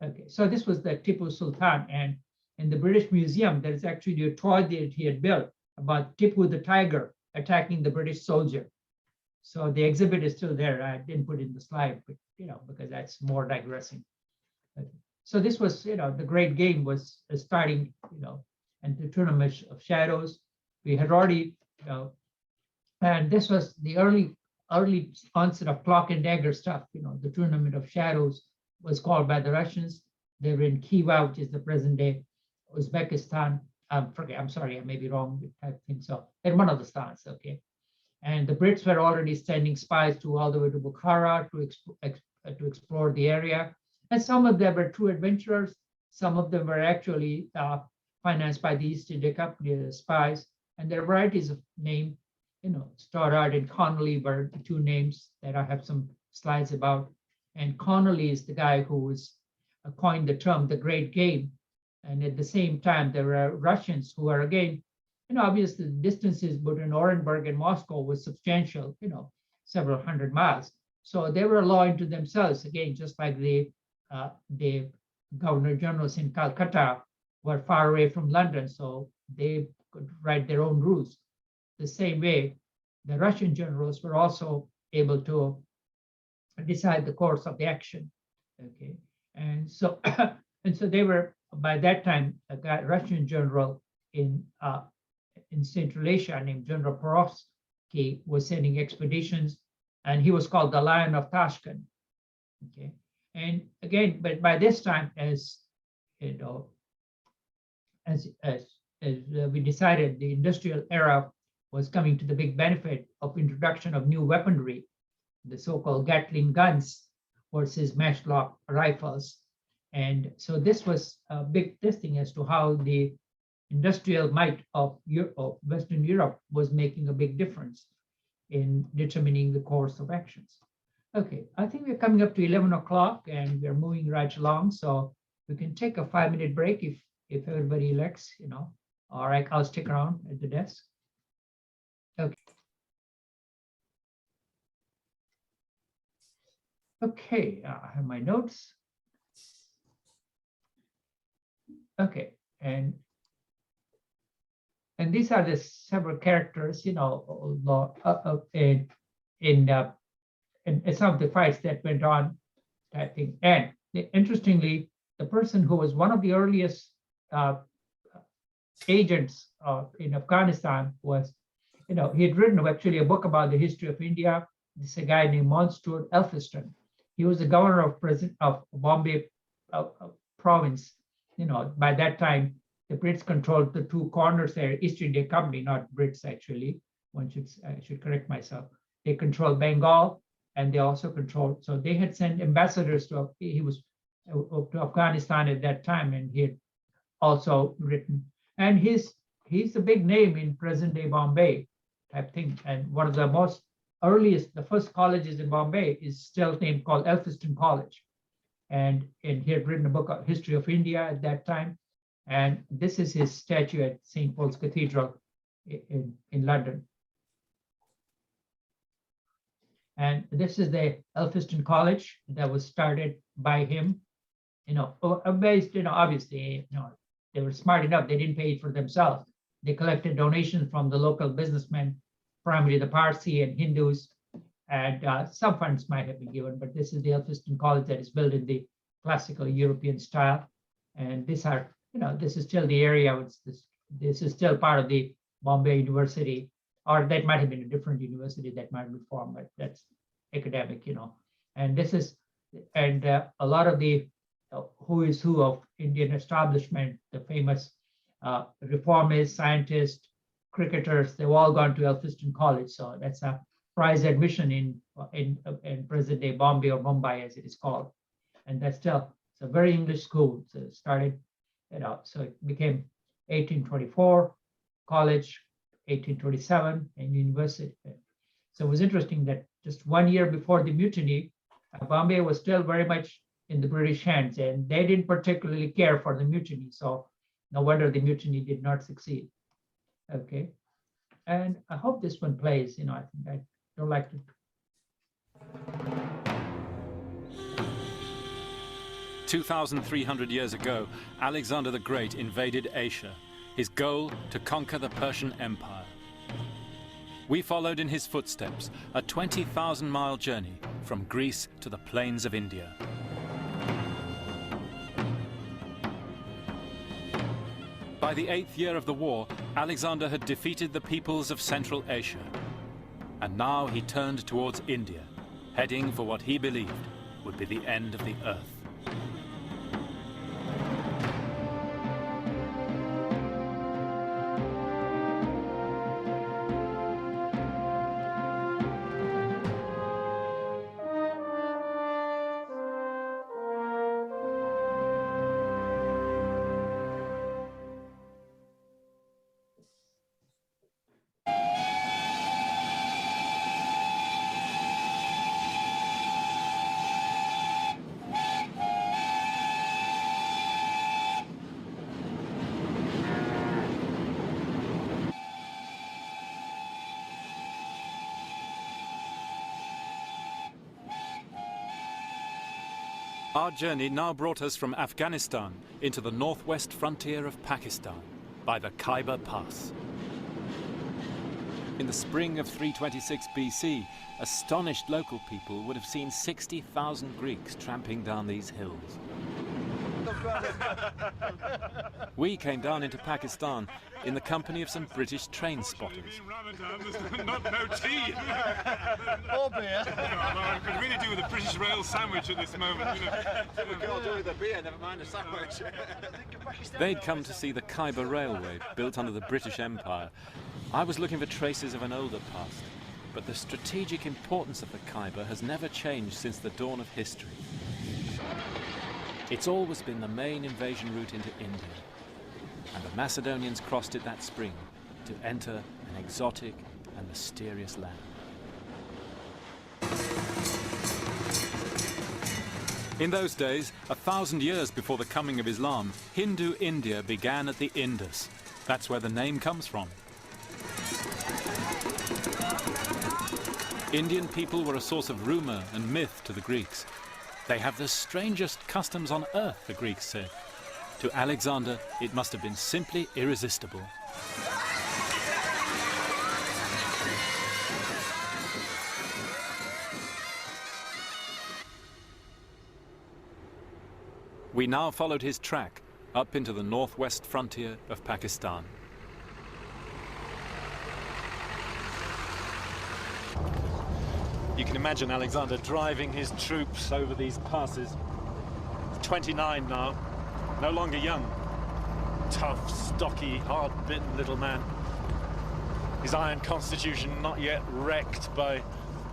Okay, so this was the Tipu Sultan, and in the British Museum, there is actually a toy that he had built about Tipu the tiger attacking the British soldier. So the exhibit is still there. I didn't put it in the slide, but because that's more digressing. Okay. So this was, the great game was starting, and the Tournament of Shadows. We had already, and this was the early onset of cloak and dagger stuff. The Tournament of Shadows was called by the Russians. They were in Khiva, which is the present day Uzbekistan. I'm sorry, I may be wrong. I think so. In one of the stans, okay. And the Brits were already sending spies all the way to Bukhara to explore the area. And some of them were true adventurers. Some of them were actually financed by the East India Company as spies. And there are varieties of name. Stoddard and Connolly were the two names that I have some slides about. And Connolly is the guy who coined the term the Great Game. And at the same time, there were Russians who are, again, obviously the distances between Orenburg and Moscow was substantial, several hundred miles. So they were a law unto themselves, again, just like the governor generals in Calcutta were far away from London, so they could write their own rules. The same way, the Russian generals were also able to decide the course of the action. Okay, and so they were, by that time, a Russian general in Central Asia named General Perovsky was sending expeditions, and he was called the Lion of Tashkent. Okay, and again, but by this time, as we decided, the industrial era was coming to the big benefit of introduction of new weaponry, the so-called Gatling guns versus matchlock rifles. And so this was a big testing as to how the industrial might of Western Europe was making a big difference in determining the course of actions. Okay, I think we're coming up to 11 o'clock and we're moving right along. So we can take a 5-minute break if everybody elects, or I'll stick around at the desk. Okay. Okay, I have my notes. Okay, and these are the several characters, in some of the fights that went on, I think. And interestingly, the person who was one of the earliest agents in Afghanistan was, he had written actually a book about the history of India. This is a guy named Mountstuart Elphiston. He was the governor of Bombay province. By that time, the Brits controlled the two corners there, East India Company, not Brits actually. I should correct myself. They controlled Bengal, and they also controlled. So they had sent ambassadors to Afghanistan at that time, and he had also written. And he's a big name in present-day Bombay type thing. And one of the the first colleges in Bombay is still named called Elphiston College. And he had written a book on history of India at that time. And this is his statue at St. Paul's Cathedral in London. And this is the Elphiston College that was started by him. Based, obviously, they were smart enough, they didn't pay it for themselves. They collected donations from the local businessmen, primarily the Parsi and Hindus, and some funds might have been given, but this is the Elphiston College that is built in the classical European style. And this is still the area, this is still part of the Bombay University, or that might have been a different university that might be formed, but that's academic, And this is, a lot of the who is who of Indian establishment, the famous reformists, scientists, cricketers, they've all gone to Elphiston College. So that's a prize admission in present-day Bombay, or Mumbai as it is called. And that's still, it's a very English school. So it started, so it became 1824 college, 1827 and university. So it was interesting that just 1 year before the mutiny, Bombay was still very much in the British hands, and they didn't particularly care for the mutiny. So no wonder the mutiny did not succeed. Okay, and I hope this one plays. I think I don't like to. 2,300 years ago, Alexander the Great invaded Asia, his goal to conquer the Persian Empire. We followed in his footsteps, a 20,000-mile journey from Greece to the plains of India. By the 8th year of the war, Alexander had defeated the peoples of Central Asia. And now he turned towards India, heading for what he believed would be the end of the earth. Our journey now brought us from Afghanistan into the northwest frontier of Pakistan by the Khyber Pass. In the spring of 326 BC, astonished local people would have seen 60,000 Greeks tramping down these hills. We came down into Pakistan in the company of some British train spotters. Not no tea. Or beer. I could really do with a British rail sandwich at this moment. We can't do with a beer, never mind a sandwich. They'd come to see the Khyber Railway, built under the British Empire, I was looking for traces of an older past, but the strategic importance of the Khyber has never changed since the dawn of history. It's always been the main invasion route into India, and the Macedonians crossed it that spring to enter an exotic and mysterious land. In those days, 1,000 years before the coming of Islam, Hindu India began at the Indus. That's where the name comes from. Indian people were a source of rumor and myth to the Greeks. They have the strangest customs on earth, the Greeks said. To Alexander, it must have been simply irresistible. We now followed his track up into the northwest frontier of Pakistan. You can imagine Alexander driving his troops over these passes. He's 29 now, no longer young. Tough, stocky, hard-bitten little man. His iron constitution not yet wrecked by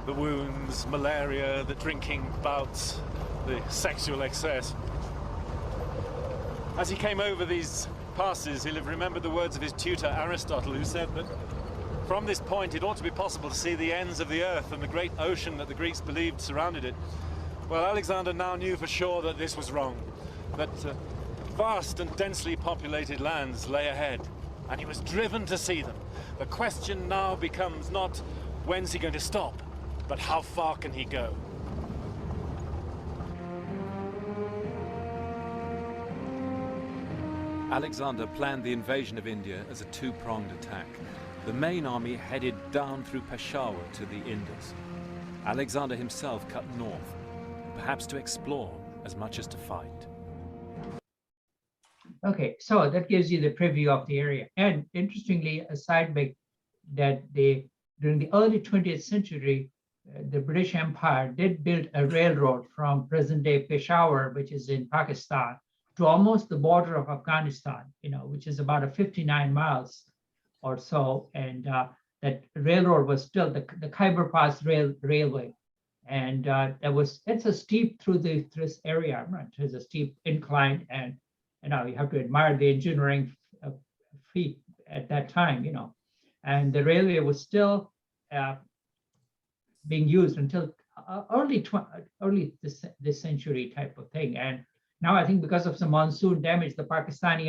the wounds, malaria, the drinking bouts, the sexual excess. As he came over these passes, he'll have remembered the words of his tutor Aristotle, who said that from this point it ought to be possible to see the ends of the earth and the great ocean that the Greeks believed surrounded it. Well, Alexander now knew for sure that this was wrong, that vast and densely populated lands lay ahead, and he was driven to see them. The question now becomes not when's he going to stop, but how far can he go? Alexander planned the invasion of India as a two-pronged attack. The main army headed down through Peshawar to the Indus. Alexander himself cut north, perhaps to explore as much as to fight. Okay, so that gives you the preview of the area. And interestingly, a side note that during the early 20th century, the British Empire did build a railroad from present-day Peshawar, which is in Pakistan, to almost the border of Afghanistan, which is about 59 miles or so. And that railroad was still the Khyber Pass railway. And it's a steep through this area, right? It's a steep incline, and you have to admire the engineering feat at that time, And the railway was still being used until early this century type of thing. And now I think because of some monsoon damage, the Pakistani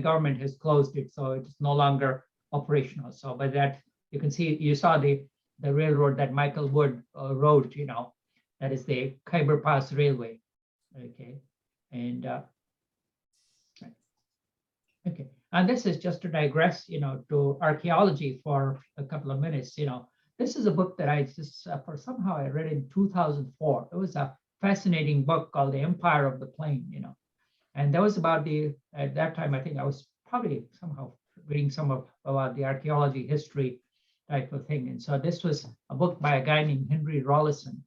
government has closed it, so it's no longer operational. So by that, you saw the railroad that Michael Wood wrote, that is the Khyber Pass Railway. Okay, and okay, and this is just to digress, to archaeology for a couple of minutes. This is a book that I just somehow I read in 2004. It was a fascinating book called The Empire of the Plain, and that was about at that time, I think I was probably somehow reading about the archaeology history type of thing. And so this was a book by a guy named Henry Rawlinson,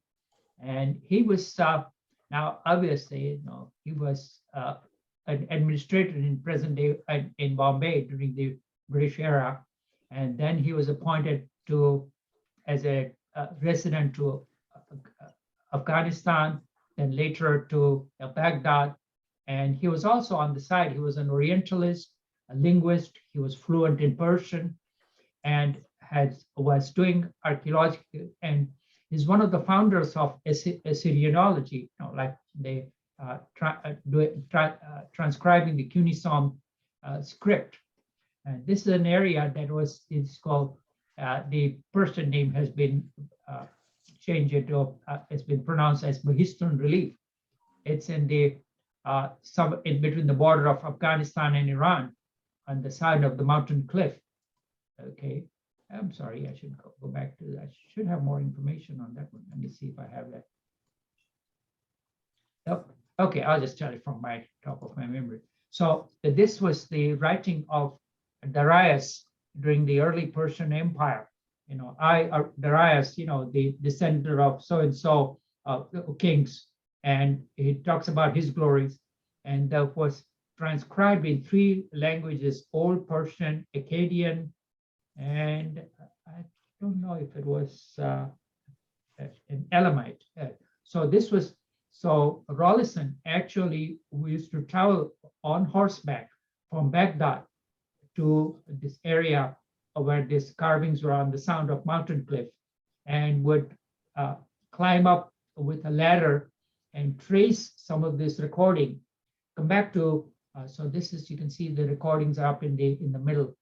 and he was now obviously, he was an administrator in present day in Bombay during the British era, and then he was appointed as a resident to Afghanistan, then later to Baghdad. And he was also on the side, he was an Orientalist, a linguist, he was fluent in Persian, and was doing archaeology, and he's one of the founders of Assyrianology, like they transcribing the Cuneiform script. And this is an area that is called, the Persian name has been changed into, it's been pronounced as Behistun Relief. It's in in between the border of Afghanistan and Iran, on the side of the mountain cliff. Okay, I'm sorry, I should go back to that. I should have more information on that one. Let me see if I have that. Oh, okay, I'll just tell it from my top of my memory. So this was the writing of Darius during the early Persian Empire. Darius, the descendant of so-and-so kings, and he talks about his glories, and that was transcribed in 3 languages: Old Persian, Akkadian, and I don't know if it was an Elamite. So this was, so Rawlinson actually, we used to travel on horseback from Baghdad to this area where these carvings were on the Sound of Mountain Cliff, and would climb up with a ladder and trace some of this recording. Come back to, so this is, you can see the recordings are up in the middle.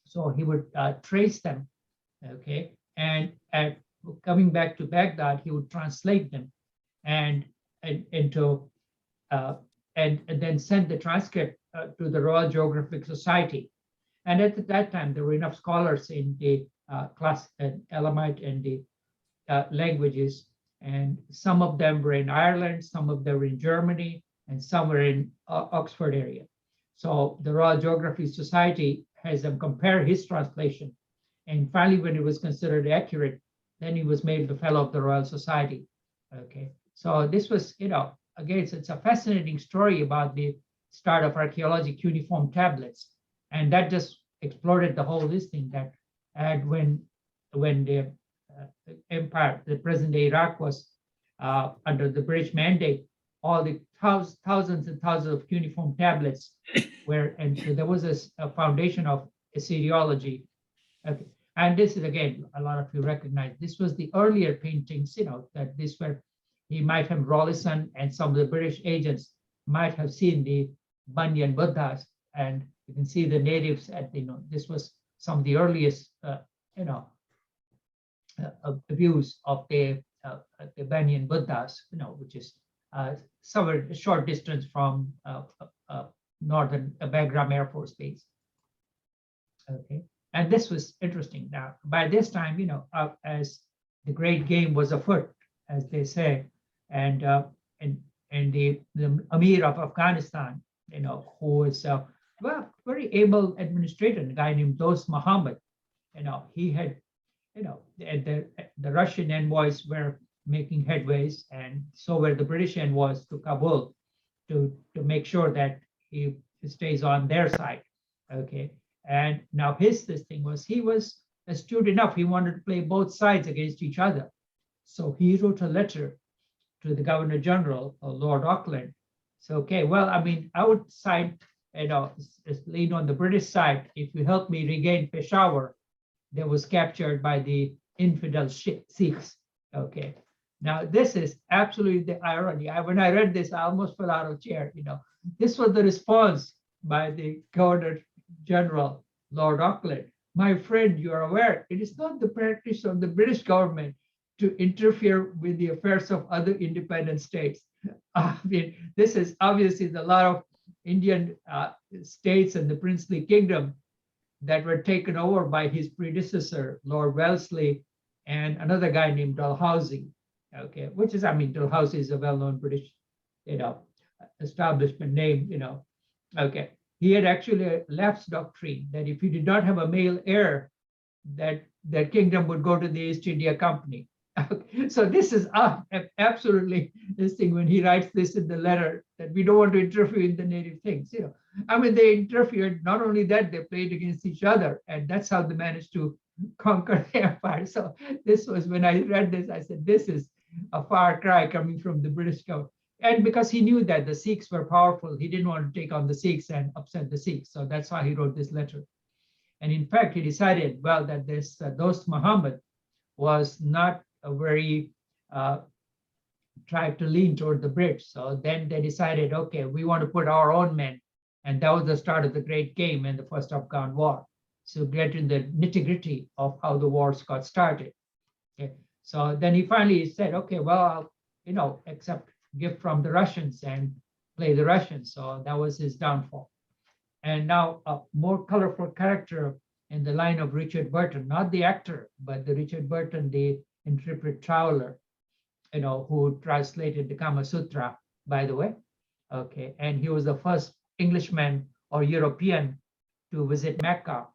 So he would trace them, okay, and coming back to Baghdad, he would translate them and into and then send the transcript to the Royal Geographic Society. And at that time, there were enough scholars in the class Elamite and the languages, and some of them were in Ireland, some of them were in Germany, and some were in Oxford area. So the Royal Geographic Society has them compare his translation. And finally, when it was considered accurate, then he was made the Fellow of the Royal Society. Okay, so this was, again, it's a fascinating story about the start of archaeologic cuneiform tablets. And that just exploded the whole listing that had when the empire, the present day Iraq was under the British mandate, all the thousands and thousands of cuneiform tablets were, and so there was a foundation of Assyriology. Okay. And this is, again, a lot of you recognize, this was the earlier paintings, that this were, he might have, Rawlinson and some of the British agents might have seen the Banyan Buddhas, and you can see the natives at, this was some of the earliest, views of the Banyan Buddhas, which is somewhere a short distance from northern Bagram Air Force Base. Okay, and this was interesting. Now, by this time, as the great game was afoot, as they say, and the Amir of Afghanistan, who is well, very able administrator, a guy named Dost Muhammad, he had, the Russian envoys were making headways, and so were the British envoys to Kabul to make sure that he stays on their side. Okay, and now this thing was, he was astute enough, he wanted to play both sides against each other. So he wrote a letter to the Governor General, Lord Auckland. So, okay, well, I mean, I would side, lean on the British side if you help me regain Peshawar that was captured by the infidel Sikhs. Okay, now this is absolutely the irony. When I read this, I almost fell out of chair. This was the response by the Governor General, Lord Auckland. My friend, you are aware, it is not the practice of the British government to interfere with the affairs of other independent states. I mean, this is obviously a lot of Indian states and the princely kingdom that were taken over by his predecessor, Lord Wellesley, and another guy named Dalhousie. Okay, which is, I mean, Dalhousie is a well-known British, establishment name, Okay, he had actually a lapse doctrine that if you did not have a male heir, that the kingdom would go to the East India Company. So this is absolutely this thing when he writes this in the letter that we don't want to interfere in the native things. I mean, they interfered. Not only that, they played against each other, and that's how they managed to conquer the empire. So this was, when I read this, I said, this is a far cry coming from the British government. And because he knew that the Sikhs were powerful, he didn't want to take on the Sikhs and upset the Sikhs. So that's why he wrote this letter. And in fact, he decided, well, that this Dost Muhammad was not a very tried to lean toward the British. So then they decided, okay, we want to put our own men. And that was the start of the great game and the first Afghan war. So get in the nitty-gritty of how the wars got started. Okay. So then he finally said, okay, well, I'll, accept gift from the Russians and play the Russians. So that was his downfall. And now a more colorful character in the line of Richard Burton, not the actor, but the Richard Burton, the intrepid traveler, who translated the Kama Sutra, by the way. Okay, and he was the first Englishman or European to visit Mecca.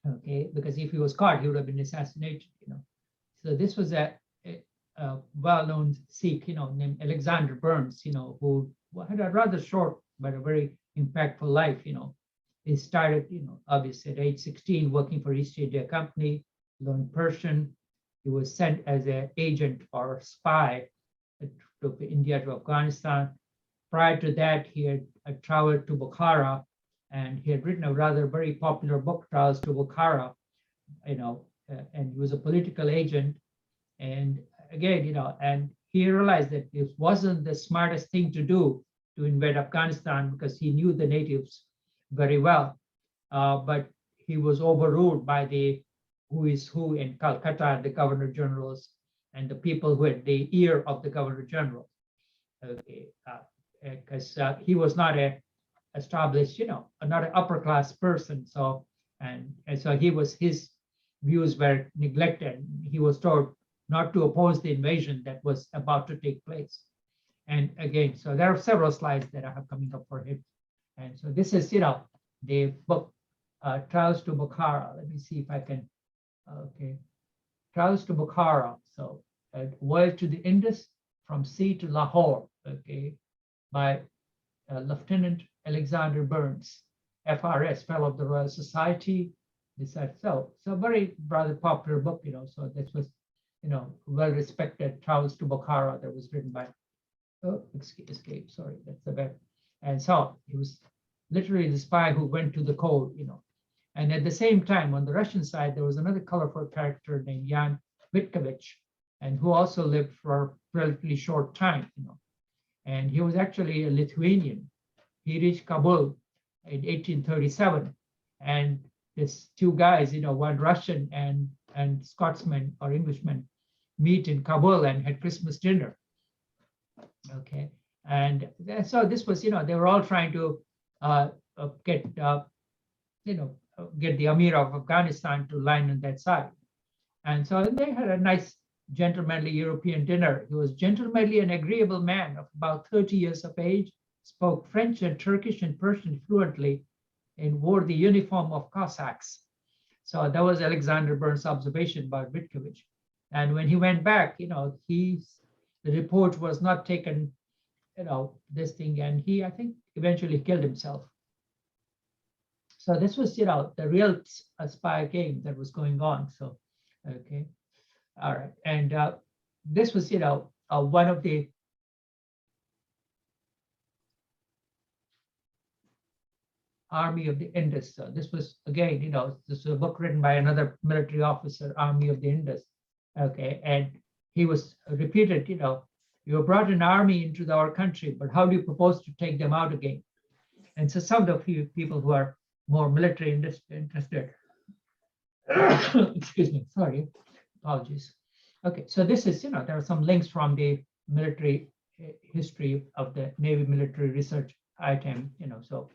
Okay, because if he was caught, he would have been assassinated. So this was a well-known Sikh, named Alexander Burns, who had a rather short but a very impactful life. he started, obviously at age 16, working for East India Company, learned Persian. He was sent as an agent or spy to India, to Afghanistan. Prior to that, he had traveled to Bukhara, and he had written a rather very popular book, Trials to Bukhara, and he was a political agent. And again, and he realized that it wasn't the smartest thing to do to invade Afghanistan because he knew the natives very well. But he was overruled by the who is who in Calcutta, the governor generals, and the people who had the ear of the governor general. Okay, because he was not a established, not an upper class person. So and so his views were neglected. He was told not to oppose the invasion that was about to take place. And again, so there are several slides that I have coming up for him. And so this is, the book, Trials to Bukhara. Let me see if I can, okay. Trials to Bukhara. So Voyage to the Indus from Sea to Lahore, okay, by Lieutenant Alexander Burns, FRS, Fellow of the Royal Society. So very rather popular book, so this was, well-respected Travels to Bukhara that was written by, escape, sorry, that's the bad. And so he was literally the spy who went to the cold, And at the same time, on the Russian side, there was another colorful character named Jan Vitkovich, and who also lived for a relatively short time, And he was actually a Lithuanian. He reached Kabul in 1837, and these two guys, one Russian and Scotsman or Englishman, meet in Kabul and had Christmas dinner. Okay, and so this was, they were all trying to get the Amir of Afghanistan to line on that side, and so they had a nice gentlemanly European dinner. He was gentlemanly and agreeable man of about 30 years of age, spoke French and Turkish and Persian fluently, and wore the uniform of Cossacks. So that was Alexander Burns' observation about Vitkovich. And when he went back, the report was not taken, this thing, and he, I think, eventually killed himself. So this was, the real spy game that was going on. So, okay, all right, and this was, one of the Army of the Indus. So this was, again, this is a book written by another military officer, Army of the Indus. Okay, and he was repeated, you brought an army into our country, but how do you propose to take them out again? And so some of the people who are more military interested, excuse me, sorry, apologies. Okay, so this is, there are some links from the military history of the Navy military research item, so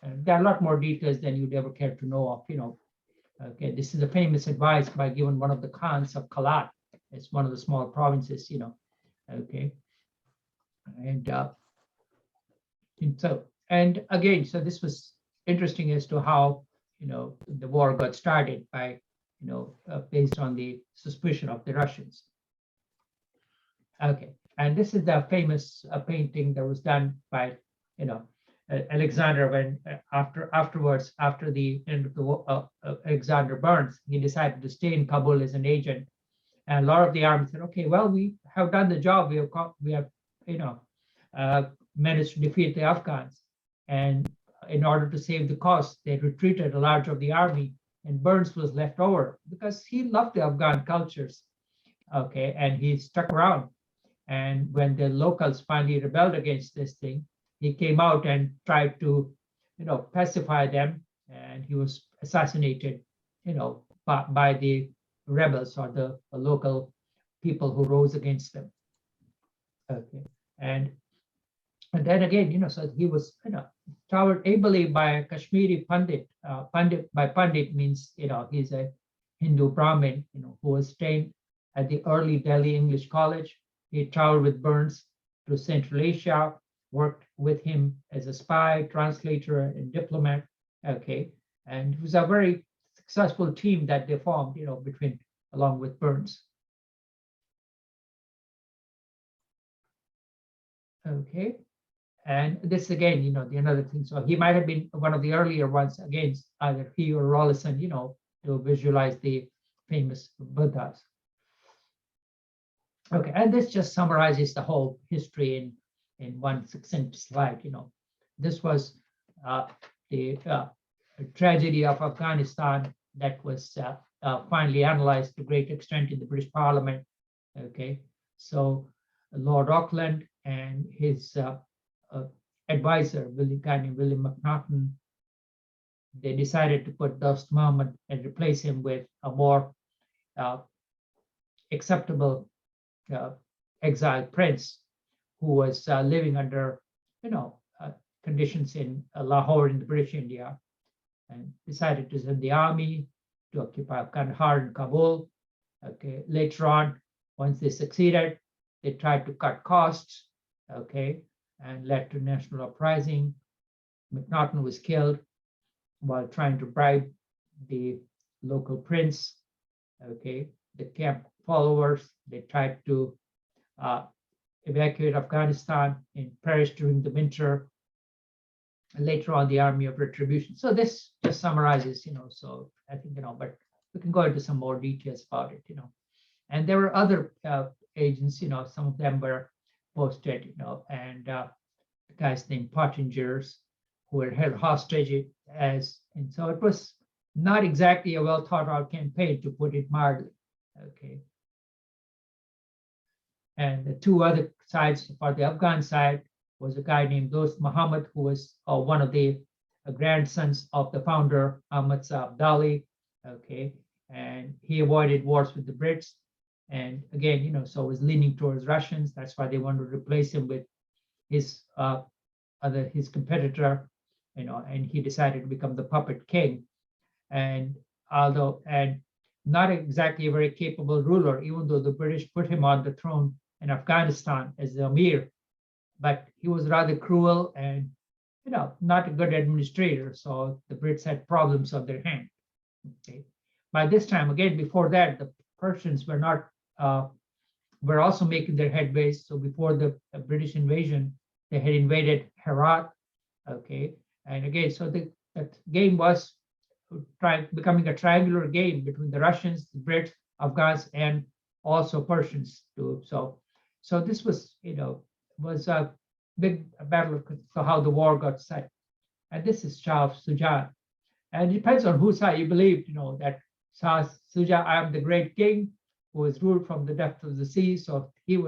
there are a lot more details than you'd ever care to know of, Okay, this is a famous advice by given one of the Khans of Kalat. It's one of the small provinces, Okay, and so, and again, so this was interesting as to how, the war got started by, based on the suspicion of the Russians. Okay, and this is the famous painting that was done by, Alexander when afterwards, after the end of the war, Alexander Burns, he decided to stay in Kabul as an agent. And a lot of the army said, okay, well, we have done the job. We have managed to defeat the Afghans. And in order to save the cost, they retreated a large of the army, and Burns was left over because he loved the Afghan cultures. Okay, and he stuck around. And when the locals finally rebelled against this thing, he came out and tried to, pacify them, and he was assassinated, by the rebels or the local people who rose against them. Okay, and then again, so he was, towered ably by a Kashmiri Pandit. Pandit means, he's a Hindu Brahmin, who was trained at the early Delhi English College. He traveled with Burns to Central Asia, worked with him as a spy, translator, and diplomat. Okay, and it was a very successful team that they formed, along with Burns. Okay, And this again, the another thing. So he might have been one of the earlier ones against either he or Rawlinson, to visualize the famous Buddhas. Okay, and this just summarizes the whole history in one succinct slide. This was the tragedy of Afghanistan that was finally analyzed to great extent in the British Parliament. Okay, so Lord Auckland and his advisor, guy named William McNaughton, they decided to put Dost Muhammad and replace him with a more acceptable exiled prince who was living under, conditions in Lahore in the British India, and decided to send the army to occupy Kandahar and Kabul. Okay, later on, once they succeeded, they tried to cut costs, okay, and led to national uprising. McNaughton was killed while trying to bribe the local prince. Okay, the camp followers, they tried to evacuate Afghanistan and perished during the winter. And later on, the Army of Retribution. So this just summarizes, so I think, but we can go into some more details about it, And there were other agents, some of them were posted, and guys named Pottingers who were held hostage and so it was not exactly a well thought out campaign, to put it mildly. Okay. And the two other sides, for the Afghan side, was a guy named Dost Muhammad, who was one of the grandsons of the founder, Ahmad Abdali. Okay. And he avoided wars with the Brits. And again, so was leaning towards Russians. That's why they wanted to replace him with his competitor, and he decided to become the puppet king. And not exactly a very capable ruler, even though the British put him on the throne in Afghanistan as the Amir, but he was rather cruel and, not a good administrator. So the Brits had problems on their hands. Okay. By this time, again, before that, the Persians were also making their headways. So before the British invasion, they had invaded Herat. Okay, and again, so that game was becoming a triangular game between the Russians, the Brits, Afghans, and also Persians too. So this was, was a big battle. So how the war got set, and this is Shah Suja, and it depends on whose side you believe. That Shah Suja, I am the great king who was ruled from the depth of the sea. So he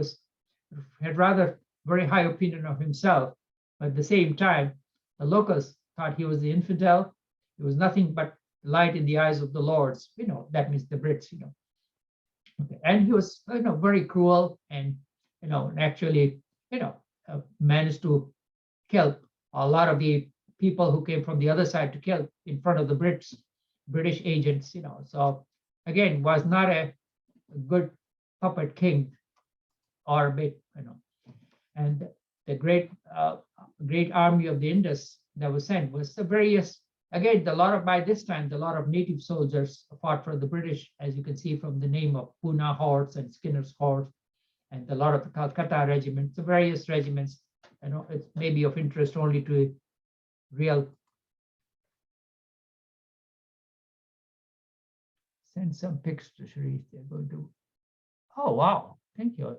had rather very high opinion of himself, but at the same time, the locals thought he was the infidel. He was nothing but light in the eyes of the lords. That means the Brits. Okay. And he was, very cruel, and actually, managed to kill a lot of the people who came from the other side to kill in front of the British agents. So again, was not a good puppet king or a bit, And the great army of the Indus that was sent was the various, again, by this time, a lot of native soldiers fought for the British, as you can see from the name of Poona Horse and Skinner's Horse, and a lot of the Calcutta regiments, the various regiments. It's maybe of interest only to real. Send some pics to Sharif. They're going to. Oh, wow. Thank you.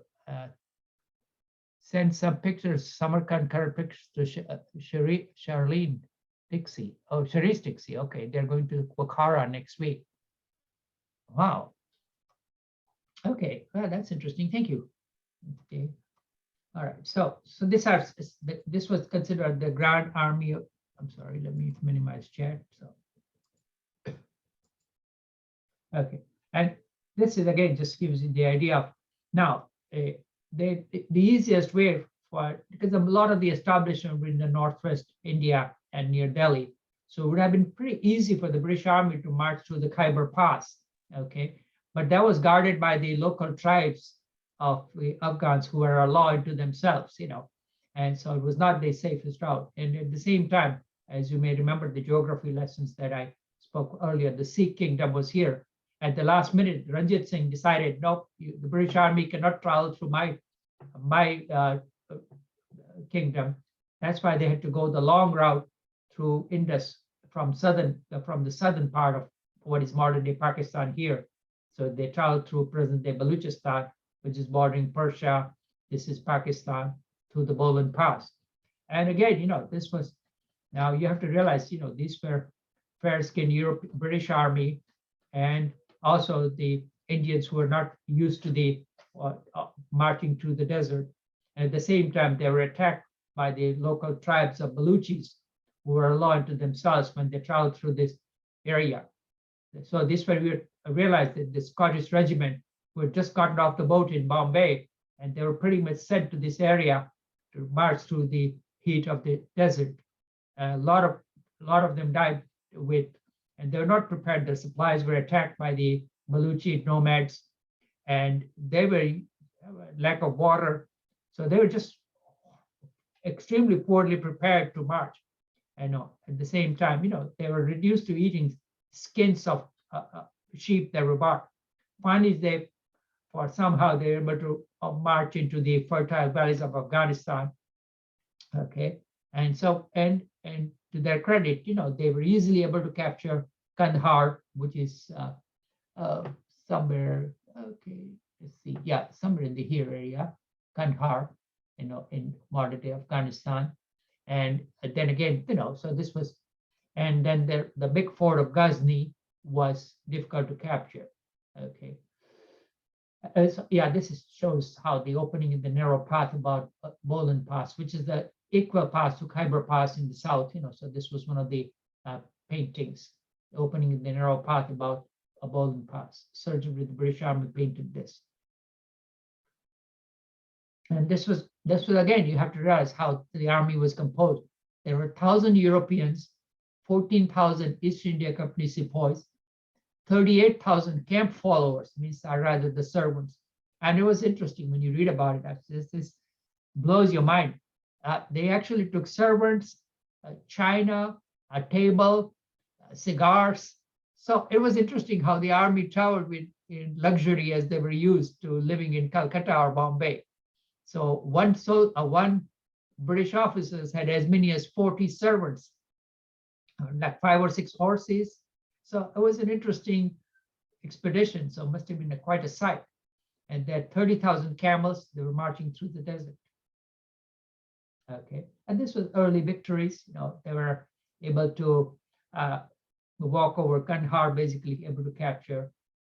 Send some pictures, Samarkand current pictures to Charlene Dixie. Oh, Sharice Dixie. Okay, they're going to Pokhara next week. Wow. Okay, well, that's interesting. Thank you. Okay. All right. So this was considered the Grand Army of. I'm sorry. Let me minimize chat. So. Okay, and this is again just gives you the idea of now. The easiest way because a lot of the establishment were in the northwest India and near Delhi, so it would have been pretty easy for the British Army to march through the Khyber Pass. Okay, but that was guarded by the local tribes of the Afghans who were a law unto themselves, and so it was not the safest route. And at the same time, as you may remember the geography lessons that I spoke earlier, the Sikh kingdom was here. At the last minute, Ranjit Singh decided, nope, the British Army cannot travel through my kingdom. That's why they had to go the long route through Indus from the southern part of what is modern day Pakistan here. So they traveled through present day Balochistan, which is bordering Persia. This is Pakistan, through the Bolan Pass. And again, this was, now you have to realize, these were fair-skinned British Army, and also the Indians who were not used to the marching through the desert. And at the same time, they were attacked by the local tribes of Baluchis, who were a law unto themselves when they traveled through this area. So this way we realized that the Scottish regiment who had just gotten off the boat in Bombay, and they were pretty much sent to this area to march through the heat of the desert. A lot of them died and they were not prepared. Their supplies were attacked by the Baluchi nomads, and they were lack of water. So they were just extremely poorly prepared to march. And at the same time, they were reduced to eating skins of sheep that were bought. Finally, somehow they were able to march into the fertile valleys of Afghanistan. Okay, and so and to their credit, they were easily able to capture Kandahar, which is somewhere. Okay, let's see. Yeah, somewhere in the here area, Kandahar, in modern day Afghanistan. And then again, so this was, and then the big fort of Ghazni was difficult to capture. Okay. So, yeah, this shows how the opening in the narrow path about Bolan Pass, which is the equal pass to Khyber Pass in the south. So this was one of the paintings, the opening in the narrow path about a Bolan Pass. Surgeon with the British Army painted this. And this was again, you have to realize how the army was composed. There were 1,000 Europeans, 14,000 East India Company sepoys, 38,000 camp followers, means are rather the servants. And it was interesting when you read about it. This blows your mind. They actually took servants, china, a table, cigars. So it was interesting how the army traveled in luxury as they were used to living in Calcutta or Bombay. So one British officers had as many as 40 servants, like 5 or 6 horses. So it was an interesting expedition. So it must have been quite a sight. And they had 30,000 camels. They were marching through the desert. Okay, and this was early victories. They were able to walk over Kandahar, basically able to capture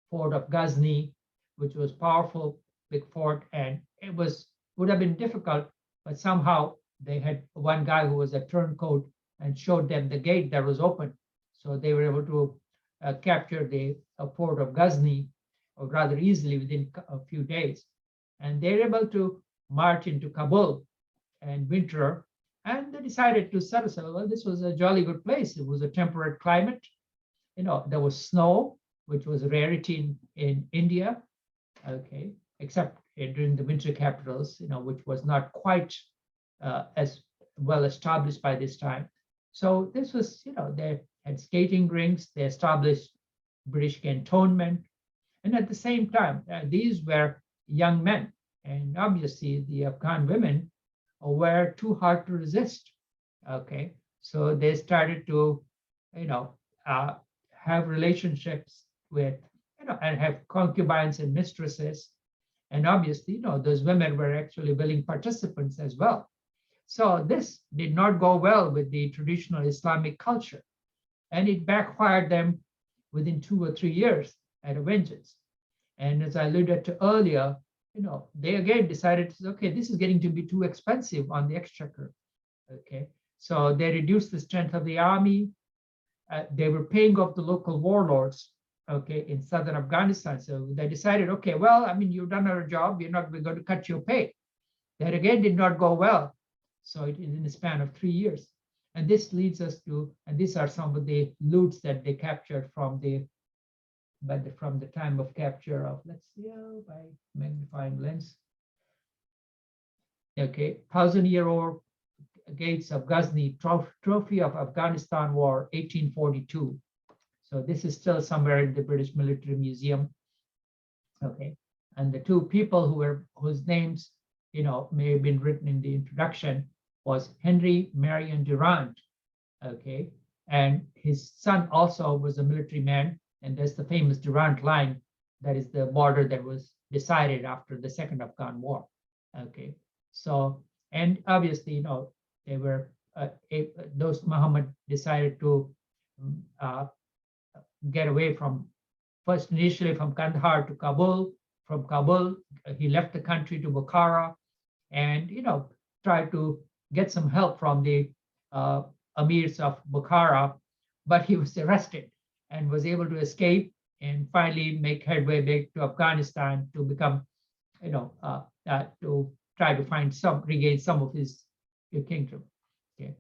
fort of Ghazni, which was powerful, big fort, and it would have been difficult, but somehow they had one guy who was a turncoat and showed them the gate that was open. So they were able to capture the fort of Ghazni, or rather easily within a few days. And they were able to march into Kabul and winter, and they decided to settle. So, well, this was a jolly good place. It was a temperate climate. There was snow, which was a rarity in India. Okay, except during the winter capitals, which was not quite as well established by this time. So this was, they had skating rinks, they established British cantonment, and at the same time, these were young men, and obviously the Afghan women were too hard to resist. Okay, so they started to, have relationships with, and have concubines and mistresses. And obviously, those women were actually willing participants as well. So this did not go well with the traditional Islamic culture, and it backfired them within 2 or 3 years at a vengeance. And as I alluded to earlier, they again decided, okay, this is getting to be too expensive on the exchequer. Okay, so they reduced the strength of the army. They were paying off the local warlords, okay, in southern Afghanistan. So they decided, okay, well, you've done our job, we're going to cut your pay. That again did not go well. So it is in the span of 3 years. And this leads us to, and these are some of the loots that they captured from the time of capture of, let's see, by magnifying lens. Okay, 1,000-year-old gates of Ghazni, trophy of Afghanistan War, 1842. So this is still somewhere in the British Military Museum. Okay, and the 2 people whose names, may have been written in the introduction was Henry Marion Durant, okay? And his son also was a military man, and there's the famous Durant Line, that is the border that was decided after the Second Afghan War, okay? So, and obviously, you know, they were, those Muhammad decided to get away from, first initially from Kandahar to Kabul. From Kabul, he left the country to Bukhara, and, you know, tried to get some help from the emirs of Bukhara, but he was arrested and was able to escape and finally make headway back to Afghanistan to become, you know, to try to find some, regain some of his kingdom. Okay,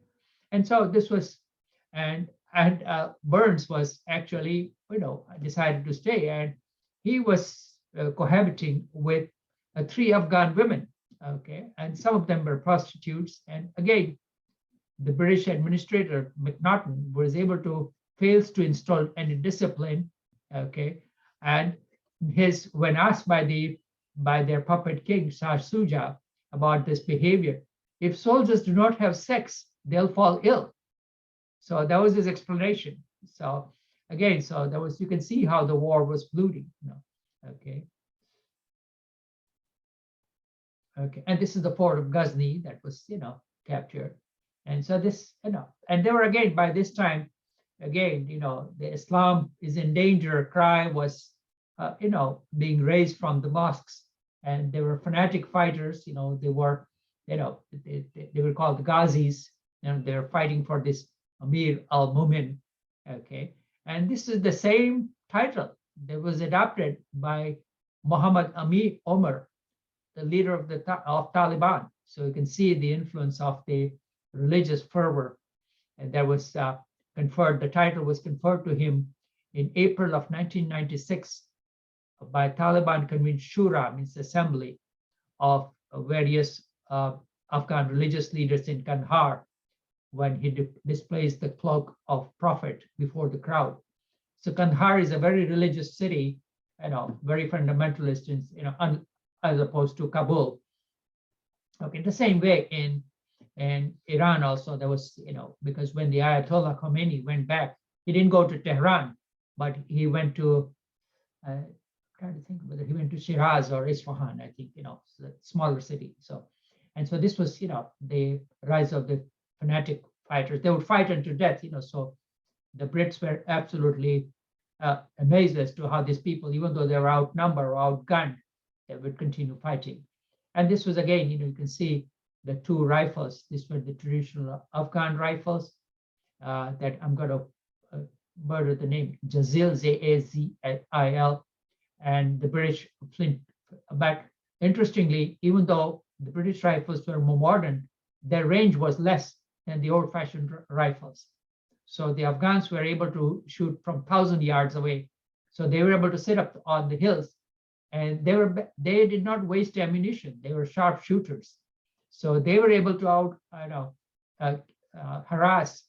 and so this was, and Burns was actually, you know, decided to stay, and he was cohabiting with 3 Afghan women. Okay, and some of them were prostitutes, and again, the British administrator McNaughton was able to fails to install any discipline. Okay, and when asked by their puppet king Shah Shuja about this behavior, if soldiers do not have sex, they'll fall ill. So that was his explanation. So again, so that was, you can see how the war was bloody. You know? Okay. Okay, and this is the fort of Ghazni that was, you know, captured. And so this, you know, and they were, again, by this time, again, you know, the Islam is in danger cry was, you know, being raised from the mosques, and they were fanatic fighters. You know, they were, you know, they were called the Ghazis, and they're fighting for this Amir al-Mumin. Okay, and this is the same title that was adopted by Muhammad Amin Omar, the leader of Taliban. So you can see the influence of the religious fervor, and that was conferred. The title was conferred to him in April of 1996 by Taliban convened Shura, means assembly of various Afghan religious leaders in Kandahar, when he displays the cloak of prophet before the crowd. So Kandahar is a very religious city, you know, very fundamentalist, you know, as opposed to Kabul. Okay, the same way in Iran also, there was, you know, because when the Ayatollah Khomeini went back, he didn't go to Tehran, but he went to, trying to think whether he went to Shiraz or Isfahan, I think, you know, a smaller city. So, and so this was, you know, the rise of the fanatic fighters. They would fight unto death, you know, so the Brits were absolutely amazed as to how these people, even though they were outnumbered or outgunned, they would continue fighting. And this was, again, you know, you can see the 2 rifles. These were the traditional Afghan rifles that I'm going to murder the name, Jazil, Zazil, and the British flint. But interestingly, even though the British rifles were more modern, their range was less than the old-fashioned rifles. So the Afghans were able to shoot from 1,000 yards away. So they were able to sit up on the hills, and they did not waste ammunition. They were sharp shooters. So they were able to harass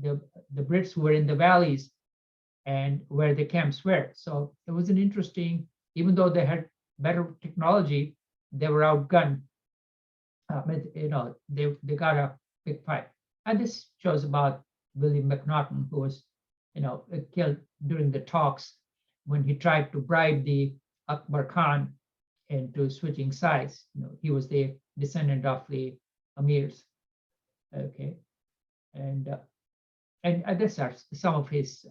the Brits who were in the valleys and where the camps were. So it was an interesting, even though they had better technology, they were outgunned. You know, they got a big fight. And this shows about William McNaughton, who was, you know, killed during the talks when he tried to bribe the Akbar Khan into switching sides. You know, he was the descendant of the emirs. Okay, and this are some of his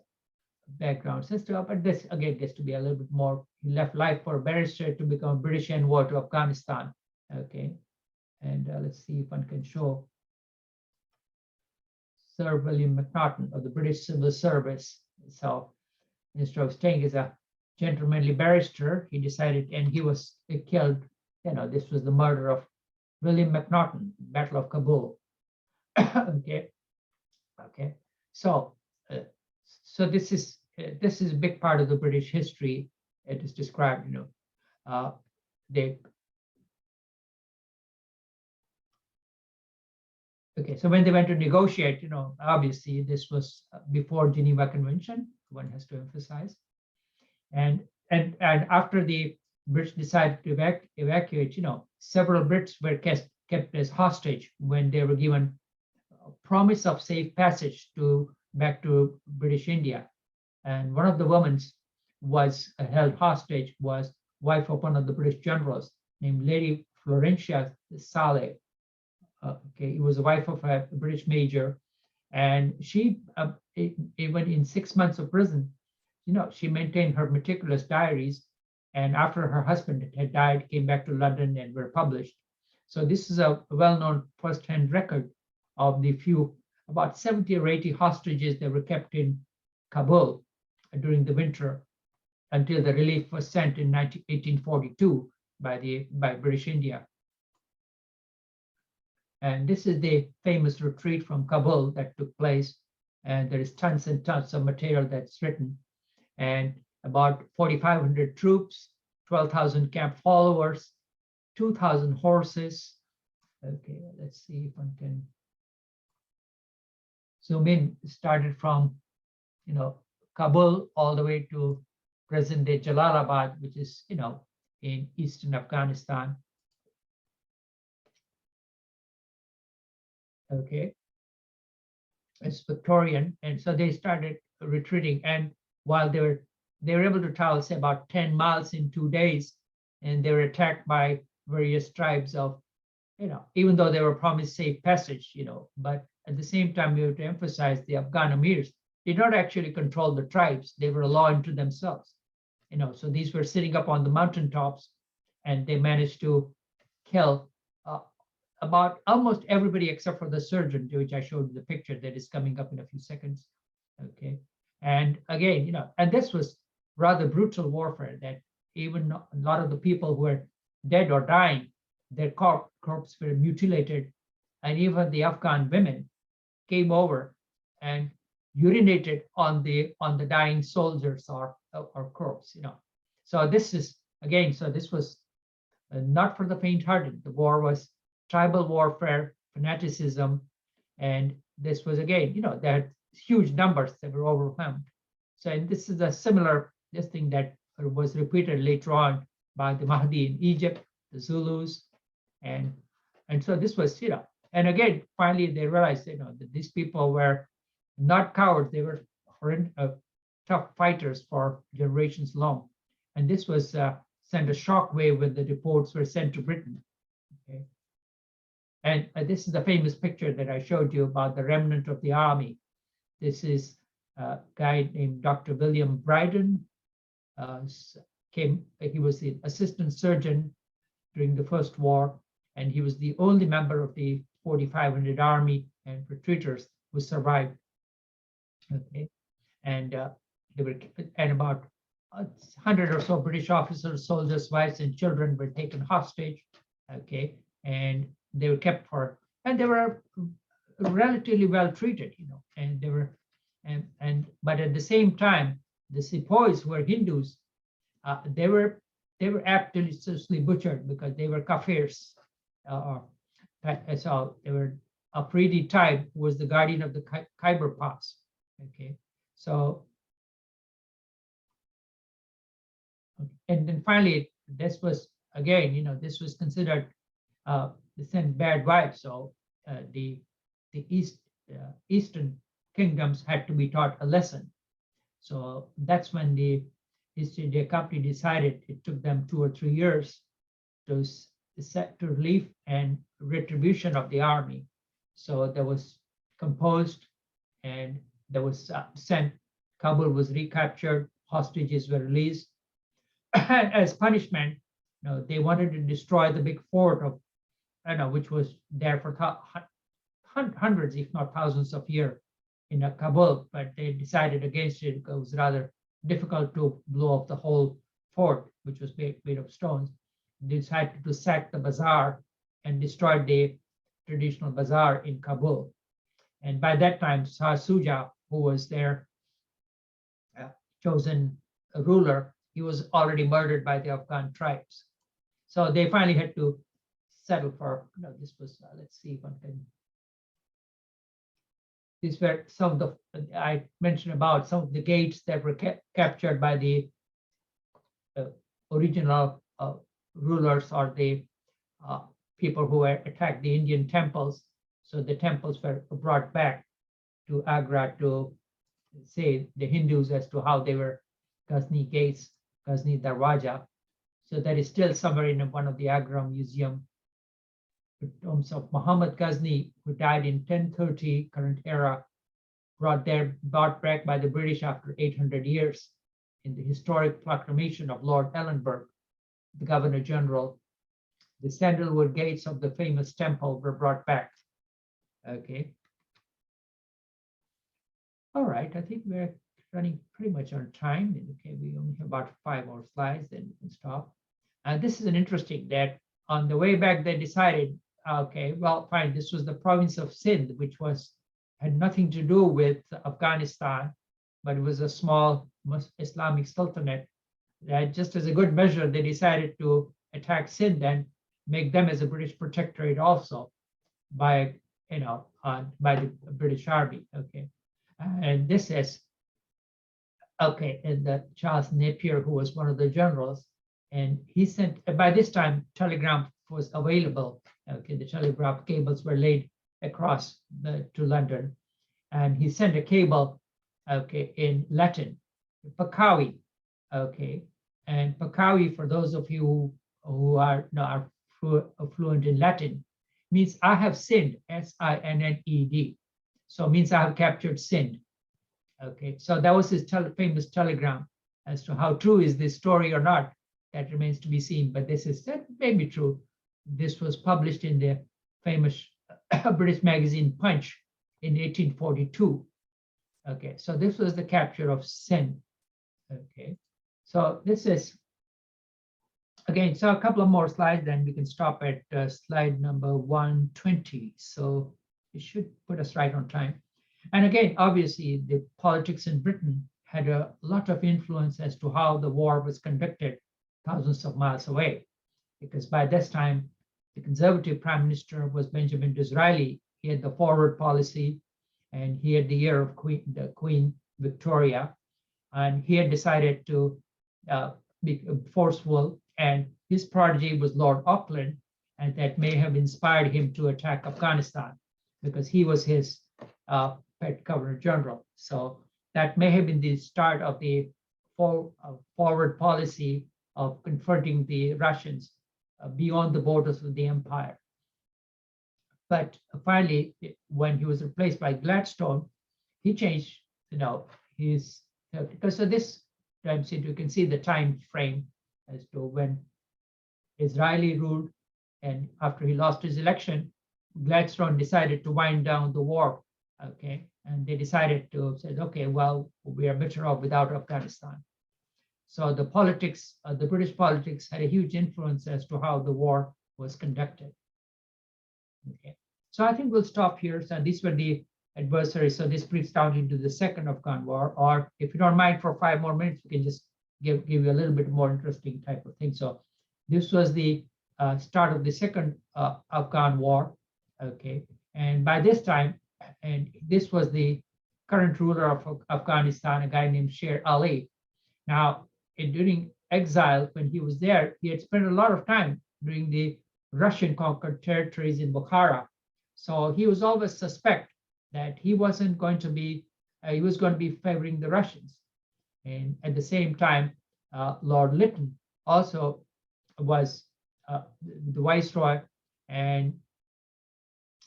backgrounds and stuff. But this again gets to be a little bit more. He left life for a barrister to become a British envoy to Afghanistan. Okay, and let's see if one can show Sir William McNaughton of the British Civil Service. So instead of staying as a gentlemanly barrister, he decided, and he was killed. You know, this was the murder of William McNaughton, Battle of Kabul. Okay, okay. So, so this is a big part of the British history. It is described, you know, okay, so when they went to negotiate, you know, obviously this was before Geneva Convention, one has to emphasize. And after the Brits decided to evacuate, you know, several Brits were kept as hostage when they were given a promise of safe passage back to British India. And one of the women was held hostage was wife of one of the British generals named Lady Florentia Saleh. Okay, he was the wife of a British major, and she, even in 6 months of prison, she maintained her meticulous diaries, and after her husband had died, came back to London and were published. So this is a well-known first-hand record of the about 70 or 80 hostages that were kept in Kabul during the winter until the relief was sent in 1842 by British India. And this is the famous retreat from Kabul that took place. And there is tons and tons of material that's written. And about 4,500 troops, 12,000 camp followers, 2,000 horses. Okay, let's see if one can zoom in. Started from, Kabul all the way to present-day Jalalabad, which is, in eastern Afghanistan. Okay, it's Victorian, and so they started retreating. And while they were able to travel, say, about 10 miles in 2 days, and they were attacked by various tribes of, even though they were promised safe passage, but at the same time, we have to emphasize the Afghan emirs did not actually control the tribes. They were a law unto themselves, so these were sitting up on the mountaintops, and they managed to kill about almost everybody except for the surgeon, which I showed you the picture that is coming up in a few seconds. Okay, and again, and this was rather brutal warfare, that even a lot of the people who were dead or dying, their corpses were mutilated, and even the Afghan women came over and urinated on the dying soldiers or corpse. So this is again, so this was not for the faint-hearted. The war was tribal warfare, fanaticism, and this was again, they had huge numbers that were overwhelmed. So, and this is a similar thing that was repeated later on by the Mahdi in Egypt, the Zulus, and so this was, and again, finally they realized, that these people were not cowards; they were tough fighters for generations long, and this was sent a shock wave when the reports were sent to Britain. Okay. And this is the famous picture that I showed you about the remnant of the army. This is a guy named Dr. William Bryden. He was the assistant surgeon during the First War, and he was the only member of the 4,500 army and retreaters who survived. Okay, and about 100 or so British officers, soldiers, wives, and children were taken hostage. Okay, and they were kept and they were relatively well treated, and they were, but at the same time, the sepoys who were Hindus, they were absolutely butchered because they were Kafirs. So they were Afridi tribe who was the guardian of the Khyber Pass. Okay, so, and then finally, this was again, this was considered the same bad vibes. So the Eastern kingdoms had to be taught a lesson. So that's when the East India Company decided, it took them 2 or 3 years to set to relief and retribution of the army. So there was composed, and there was sent. Kabul was recaptured, hostages were released. As punishment, they wanted to destroy the big fort of, which was there for hundreds, if not thousands of years in Kabul, but they decided against it because it was rather difficult to blow up the whole fort, which was made of stones. They decided to sack the bazaar and destroy the traditional bazaar in Kabul. And by that time, Shah Shuja, who was their chosen ruler, he was already murdered by the Afghan tribes. So they finally had to settle for, this was, let's see if one can. These were some of the, I mentioned about some of the gates that were captured by the original rulers or the people who had attacked the Indian temples. So the temples were brought back to Agra to say the Hindus as to how they were Ghazni gates, Ghazni Darwaja. So that is still somewhere in one of the Agra museum. In terms of Muhammad Ghazni, who died in 1030 current era, brought back by the British after 800 years in the historic proclamation of Lord Ellenberg, the Governor General. The sandalwood gates of the famous temple were brought back. Okay. All right, I think we're running pretty much on time. Okay, we only have about 5 more slides, then we can stop. This is an interesting that on the way back they decided, okay, well, fine, this was the province of Sindh, which had nothing to do with Afghanistan, but it was a small Islamic sultanate. That just as a good measure, they decided to attack Sindh and make them as a British protectorate also by the British Army. Okay, and this is okay, and that Charles Napier, who was one of the generals, and he sent, by this time telegram was available. Okay, the telegraph cables were laid across to London, and he sent a cable, okay, in Latin, Pakawi, okay, and Pakawi, for those of you who are fluent in Latin, means I have sinned, Sinned. So it means I have captured Sindh. Okay, so that was his famous telegram. As to how true is this story or not, that remains to be seen. But that may be true. This was published in the famous British magazine Punch in 1842. Okay, so this was the capture of Sindh. Okay, so this is again. So a couple of more slides, then we can stop at slide number 120. So it should put us right on time. And again, obviously, the politics in Britain had a lot of influence as to how the war was conducted thousands of miles away, because by this time, the Conservative Prime Minister was Benjamin Disraeli. He had the forward policy, and he had the year of Queen Victoria, and he had decided to be forceful, and his prodigy was Lord Auckland, and that may have inspired him to attack Afghanistan, because he was his pet Governor General. So that may have been the start of the forward policy of confronting the Russians beyond the borders of the empire. But finally, when he was replaced by Gladstone, he changed, his, because so this time, you can see the time frame as to when Disraeli ruled, and after he lost his election, Gladstone decided to wind down the war. Okay, and they decided to say, okay, well, we are better off without Afghanistan. So the politics, the British politics had a huge influence as to how the war was conducted. Okay, so I think we'll stop here. So these were the adversaries. So this brings down into the second Afghan war, or if you don't mind for 5 more minutes, we can just give you a little bit more interesting type of thing. So this was the start of the second Afghan war. Okay, and by this time, and this was the current ruler of Afghanistan, a guy named Sher Ali. Now, during exile, when he was there, he had spent a lot of time during the Russian conquered territories in Bukhara. So he was always suspect that he wasn't going to be, he was going to be favoring the Russians. And at the same time, Lord Lytton also was the viceroy, and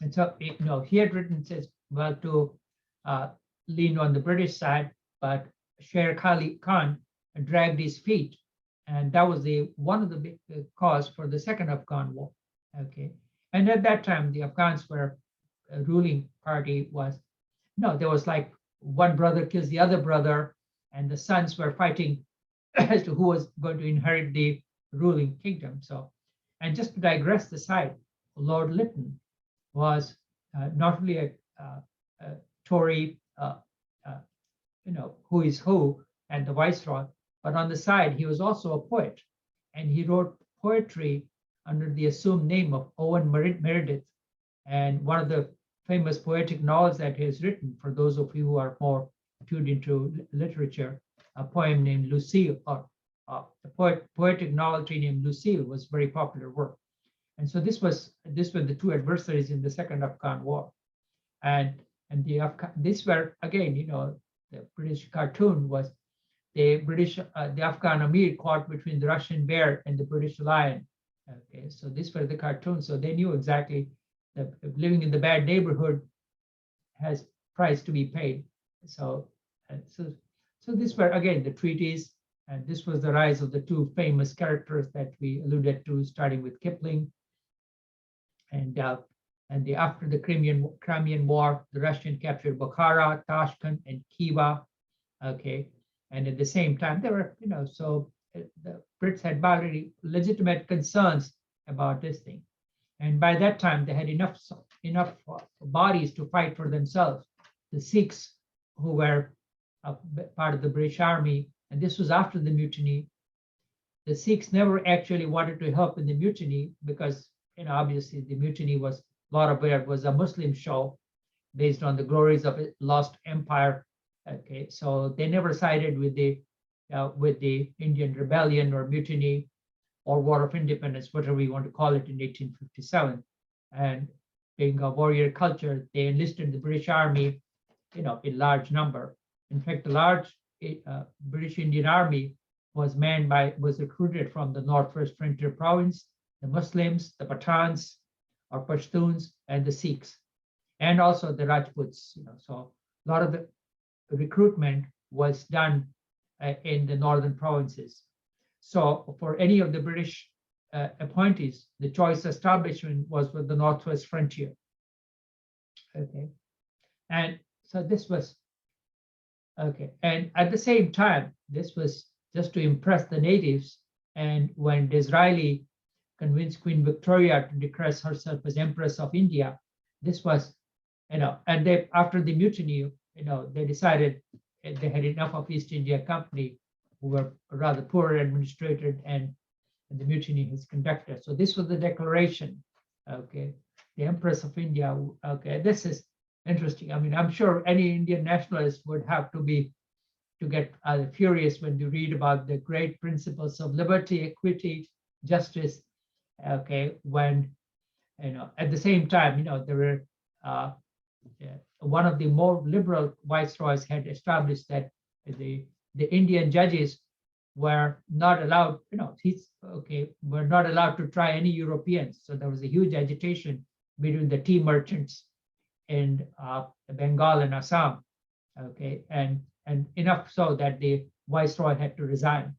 so he had written, says, well, to lean on the British side, but Sher Khan dragged his feet, and that was one of the big cause for the second Afghan war. Okay, and at that time, the Afghans were ruling party was there was like one brother kills the other brother, and the sons were fighting as to who was going to inherit the ruling kingdom. So, and just to digress the side, Lord Lytton was not only a Tory, who is who, and the viceroy, but on the side, he was also a poet, and he wrote poetry under the assumed name of Owen Meredith. And one of the famous poetic novels that he has written, for those of you who are more tuned into literature, a poem named Lucille, or a poetic novelty named Lucille was very popular work. And so these were the two adversaries in the Second Afghan War. And these were, again, the British cartoon was the Afghan Amir caught between the Russian bear and the British lion. Okay, so these were the cartoons. So they knew exactly that living in the bad neighborhood has price to be paid. So these were, again, the treaties, and this was the rise of the two famous characters that we alluded to, starting with Kipling. And after the Crimean War, the Russian captured Bukhara, Tashkent, and Khiva. Okay, and at the same time, there were, so the Brits had very legitimate concerns about this thing, and by that time they had enough bodies to fight for themselves. The Sikhs, who were part of the British Army, and this was after the mutiny. The Sikhs never actually wanted to help in the mutiny because, obviously the mutiny was a lot of it was a Muslim show based on the glories of a lost empire. Okay, so they never sided with the Indian rebellion or mutiny or War of Independence, whatever you want to call it, in 1857. And being a warrior culture, they enlisted the British Army, in large number. In fact, the large British Indian Army was recruited from the Northwest Frontier Province, the Muslims, the Pathans or Pashtuns, and the Sikhs, and also the Rajputs. So a lot of the recruitment was done in the northern provinces. So for any of the British appointees, the choice establishment was with the Northwest Frontier. Okay, and so this was okay. And at the same time, this was just to impress the natives. And when Disraeli convinced Queen Victoria to declare herself as Empress of India, this was, and they, after the mutiny, they decided they had enough of East India Company, who were rather poor administrated, and the mutiny was conducted. So this was the declaration, okay, the Empress of India. Okay, this is interesting. I mean, I'm sure any Indian nationalist would have to get furious when you read about the great principles of liberty, equity, justice. Okay, when at the same time, there were one of the more liberal viceroys had established that the Indian judges were not allowed, were not allowed to try any Europeans. So there was a huge agitation between the tea merchants in Bengal and Assam. Okay, and enough so that the viceroy had to resign.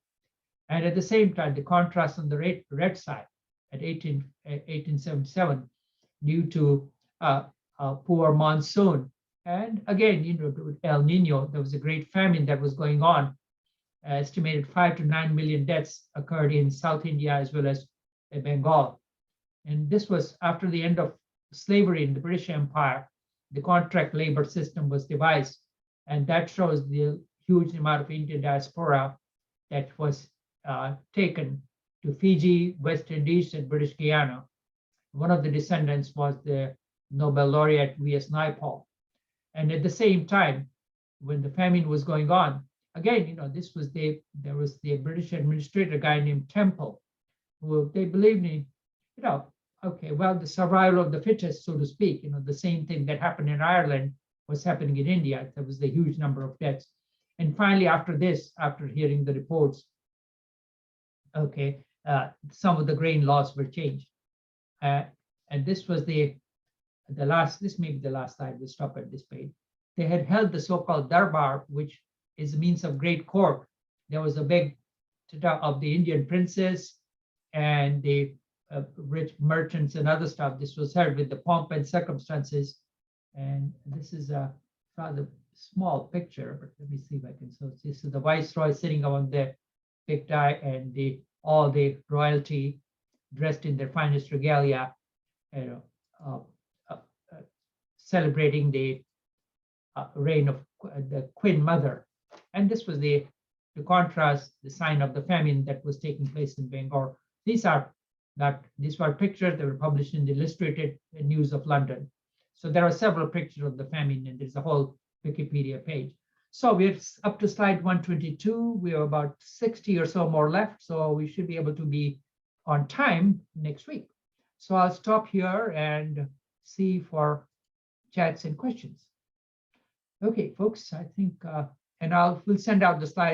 And at the same time, the contrast on the red side at 1877, due to a poor monsoon, and again, El Nino, there was a great famine that was going on. Estimated 5 to 9 million deaths occurred in South India as well as Bengal. And this was after the end of slavery in the British Empire. The contract labor system was devised, and that shows the huge amount of Indian diaspora that was taken to Fiji, West Indies, and British Guiana. One of the descendants was the Nobel laureate V.S. Naipaul. And at the same time, when the famine was going on, again, there was the British administrator guy named Temple, who they believed in, okay, well, the survival of the fittest, so to speak, the same thing that happened in Ireland was happening in India. There was the huge number of deaths. And finally, after hearing the reports, okay, some of the grain laws were changed. And this was this may be the last slide, we'll stop at this page. They had held the so-called Darbar, which is a means of great court. There was a big of the Indian princes and the rich merchants and other stuff. This was held with the pomp and circumstances. And this is a rather small picture, but let me see if I can. So this is the viceroy sitting on the big tie, and all the royalty dressed in their finest regalia, celebrating the reign of the Queen Mother. And this was the contrast, the sign of the famine that was taking place in Bengal. These were pictures that were published in the Illustrated News of London. So there are several pictures of the famine, and there's a whole Wikipedia page. So we're up to slide 122. We have about 60 or so more left, so we should be able to be on time next week. So I'll stop here and see for chats and questions. Okay, folks, I think, and we'll send out the slides